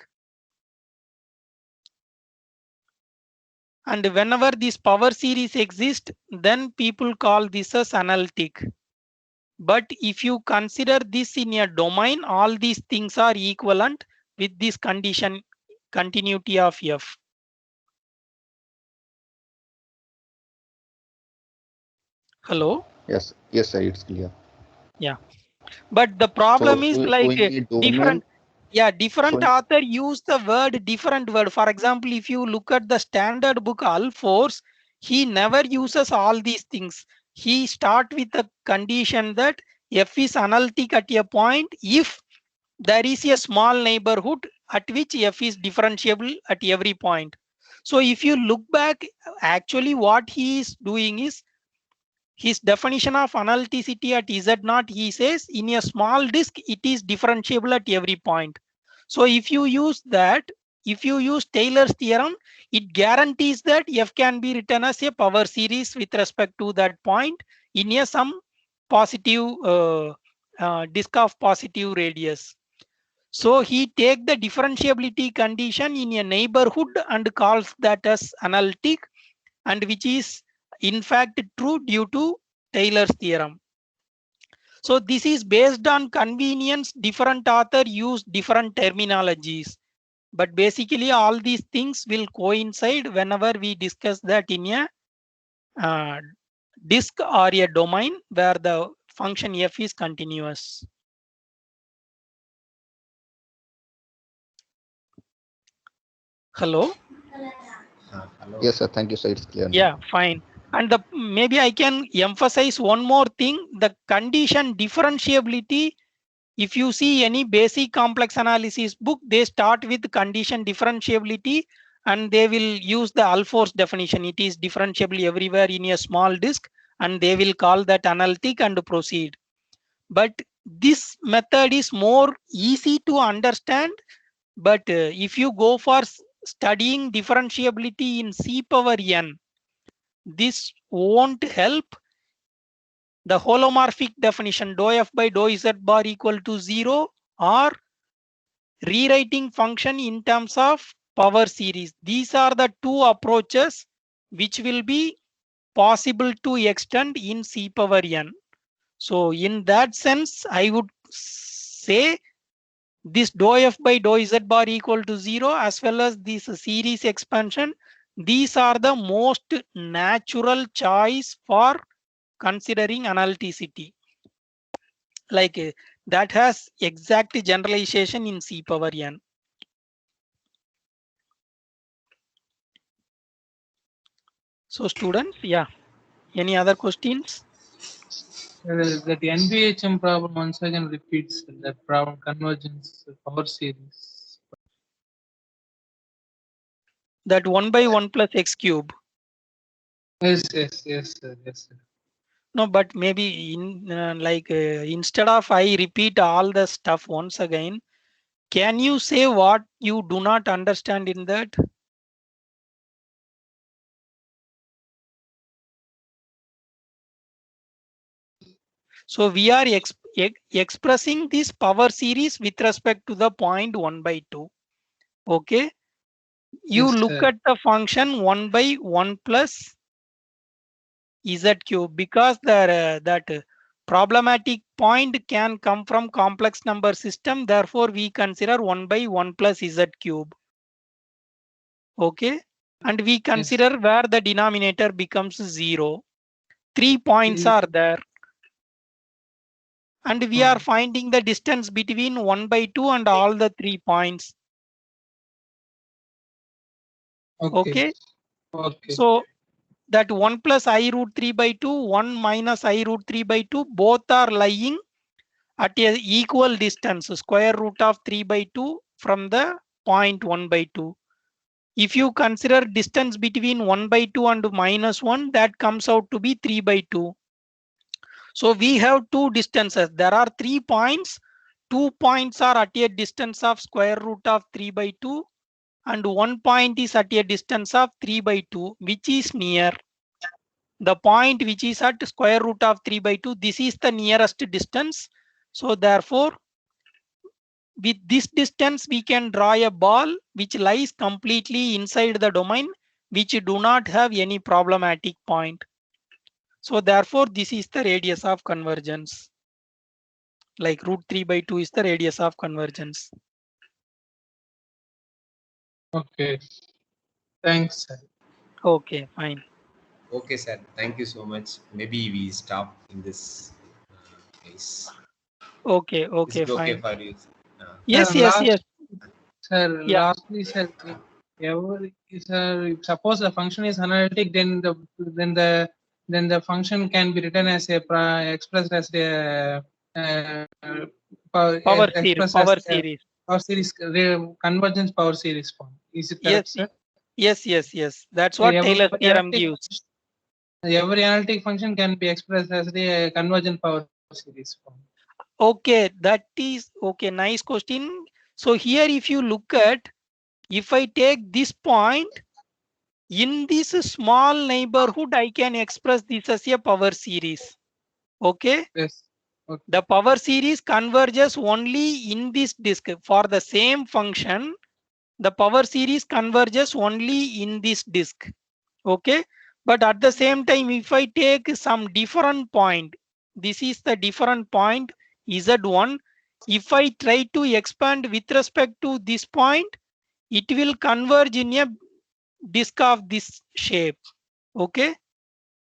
And whenever this power series exists, then people call this as analytic. But if you consider this in a domain, all these things are equivalent with this condition continuity of f. Hello? Yes, sir, it's clear. Yeah. But the problem is like different. Different author use the word different word. For example, if you look at the standard book Alfors, he never uses all these things. He start with the condition that f is analytic at a point if there is a small neighborhood at which f is differentiable at every point. So if you look back, actually what he is doing is his definition of analyticity at Z0, he says in a small disk, it is differentiable at every point. So if you use that, if you use Taylor's theorem, it guarantees that f can be written as a power series with respect to that point in a some positive disk of positive radius. So he take the differentiability condition in a neighborhood and calls that as analytic, and which is in fact true due to Taylor's theorem. So this is based on convenience. Different author use different terminologies, but basically all these things will coincide whenever we discuss that in a disk or a domain where the function f is continuous. Hello? Yes, sir. Thank you, sir. It's clear now. Yeah, fine. And maybe I can emphasize one more thing. The condition differentiability, if you see any basic complex analysis book, they start with condition differentiability and they will use the Alfors definition. It is differentiable everywhere in a small disk, and they will call that analytic and proceed. But this method is more easy to understand. But if you go for studying differentiability in C power n, this won't help. The holomorphic definition dou f by dou z bar equal to 0, or rewriting function in terms of power series. These are the two approaches which will be possible to extend in C power n. So in that sense, I would say this dou f by dou z bar equal to 0 as well as this series expansion, these are the most natural choice for considering analyticity. Like that has exact generalization in C power n. So students, yeah, any other questions? That NBHM problem once again repeats that problem, convergence power series. That 1 by 1 plus x cube. Yes, sir. No, but maybe in instead of I repeat all the stuff once again, can you say what you do not understand in that? So we are expressing this power series with respect to the point 1 by 2. Okay. You Yes, look sir. at the function 1 by 1 plus z cube, because that problematic point can come from complex number system. Therefore, we consider 1 by 1 plus z cube. Okay. And we consider where the denominator becomes 0. 3 points are there. And we are finding the distance between 1/2 and all the 3 points. Okay. So that 1 plus I root 3/2, 1 minus I root 3/2, both are lying at a equal distance, square root of 3/2 from the point 1/2. If you consider distance between 1/2 and -1, that comes out to be 3/2. So we have two distances. There are 3 points. 2 points are at a distance of square root of 3/2, and 1 point is at a distance of 3/2, which is near. The point which is at square root of 3/2, this is the nearest distance. So therefore, with this distance, we can draw a ball which lies completely inside the domain, which do not have any problematic point. So therefore, this is the radius of convergence. Like root 3/2 is the radius of convergence. Okay. Thanks, sir. Okay, fine. Okay, sir. Thank you so much. Maybe we stop in this case. Okay, Is okay, it okay fine. for you? Yes, yes, yes. Sir, Yeah. lastly, sir, if suppose the function is analytic, then the function can be written as a expressed as a Power series. Convergence power series form. Is it correct, sir? Yes. That's what Taylor's theorem gives. Every analytic function can be expressed as the convergent power series form. Okay, that is okay. Nice question. So here, if you look at, if I take this point in this small neighborhood, I can express this as a power series. Okay. Yes. Okay. The power series converges only in this disk. For the same function, the power series converges only in this disk. Okay. But at the same time, if I take some different point, this is the different point Z1. If I try to expand with respect to this point, it will converge in a disk of this shape. Okay.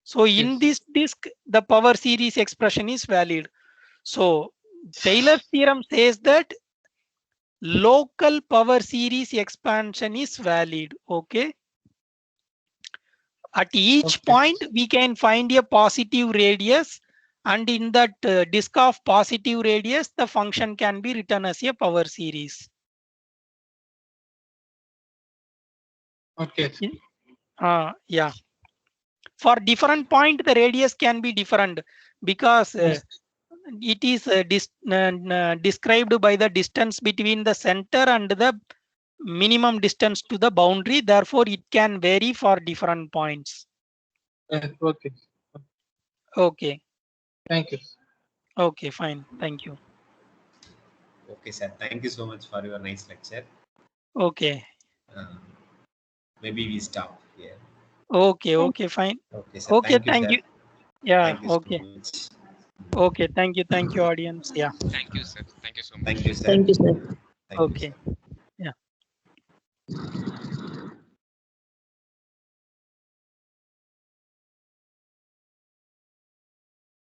So in this disk, the power series expression is valid. So Taylor's theorem says that local power series expansion is valid. Okay. At each point, we can find a positive radius, and in that disk of positive radius, the function can be written as a power series. Okay. Yeah. For different point, the radius can be different because it is described by the distance between the center and the minimum distance to the boundary. Therefore, it can vary for different points. Okay. Okay. Thank you. Okay, fine. Thank you. Okay, sir. Thank you so much for your nice lecture. Okay. Maybe we stop here. Okay, fine. Okay, sir. Okay, thank you, sir. Yeah, Thank you so okay. much. Okay, thank you, audience. Yeah. Thank you, sir. Thank you so much. Thank you, sir. Thank you, sir. Thank you, Okay. sir. Yeah.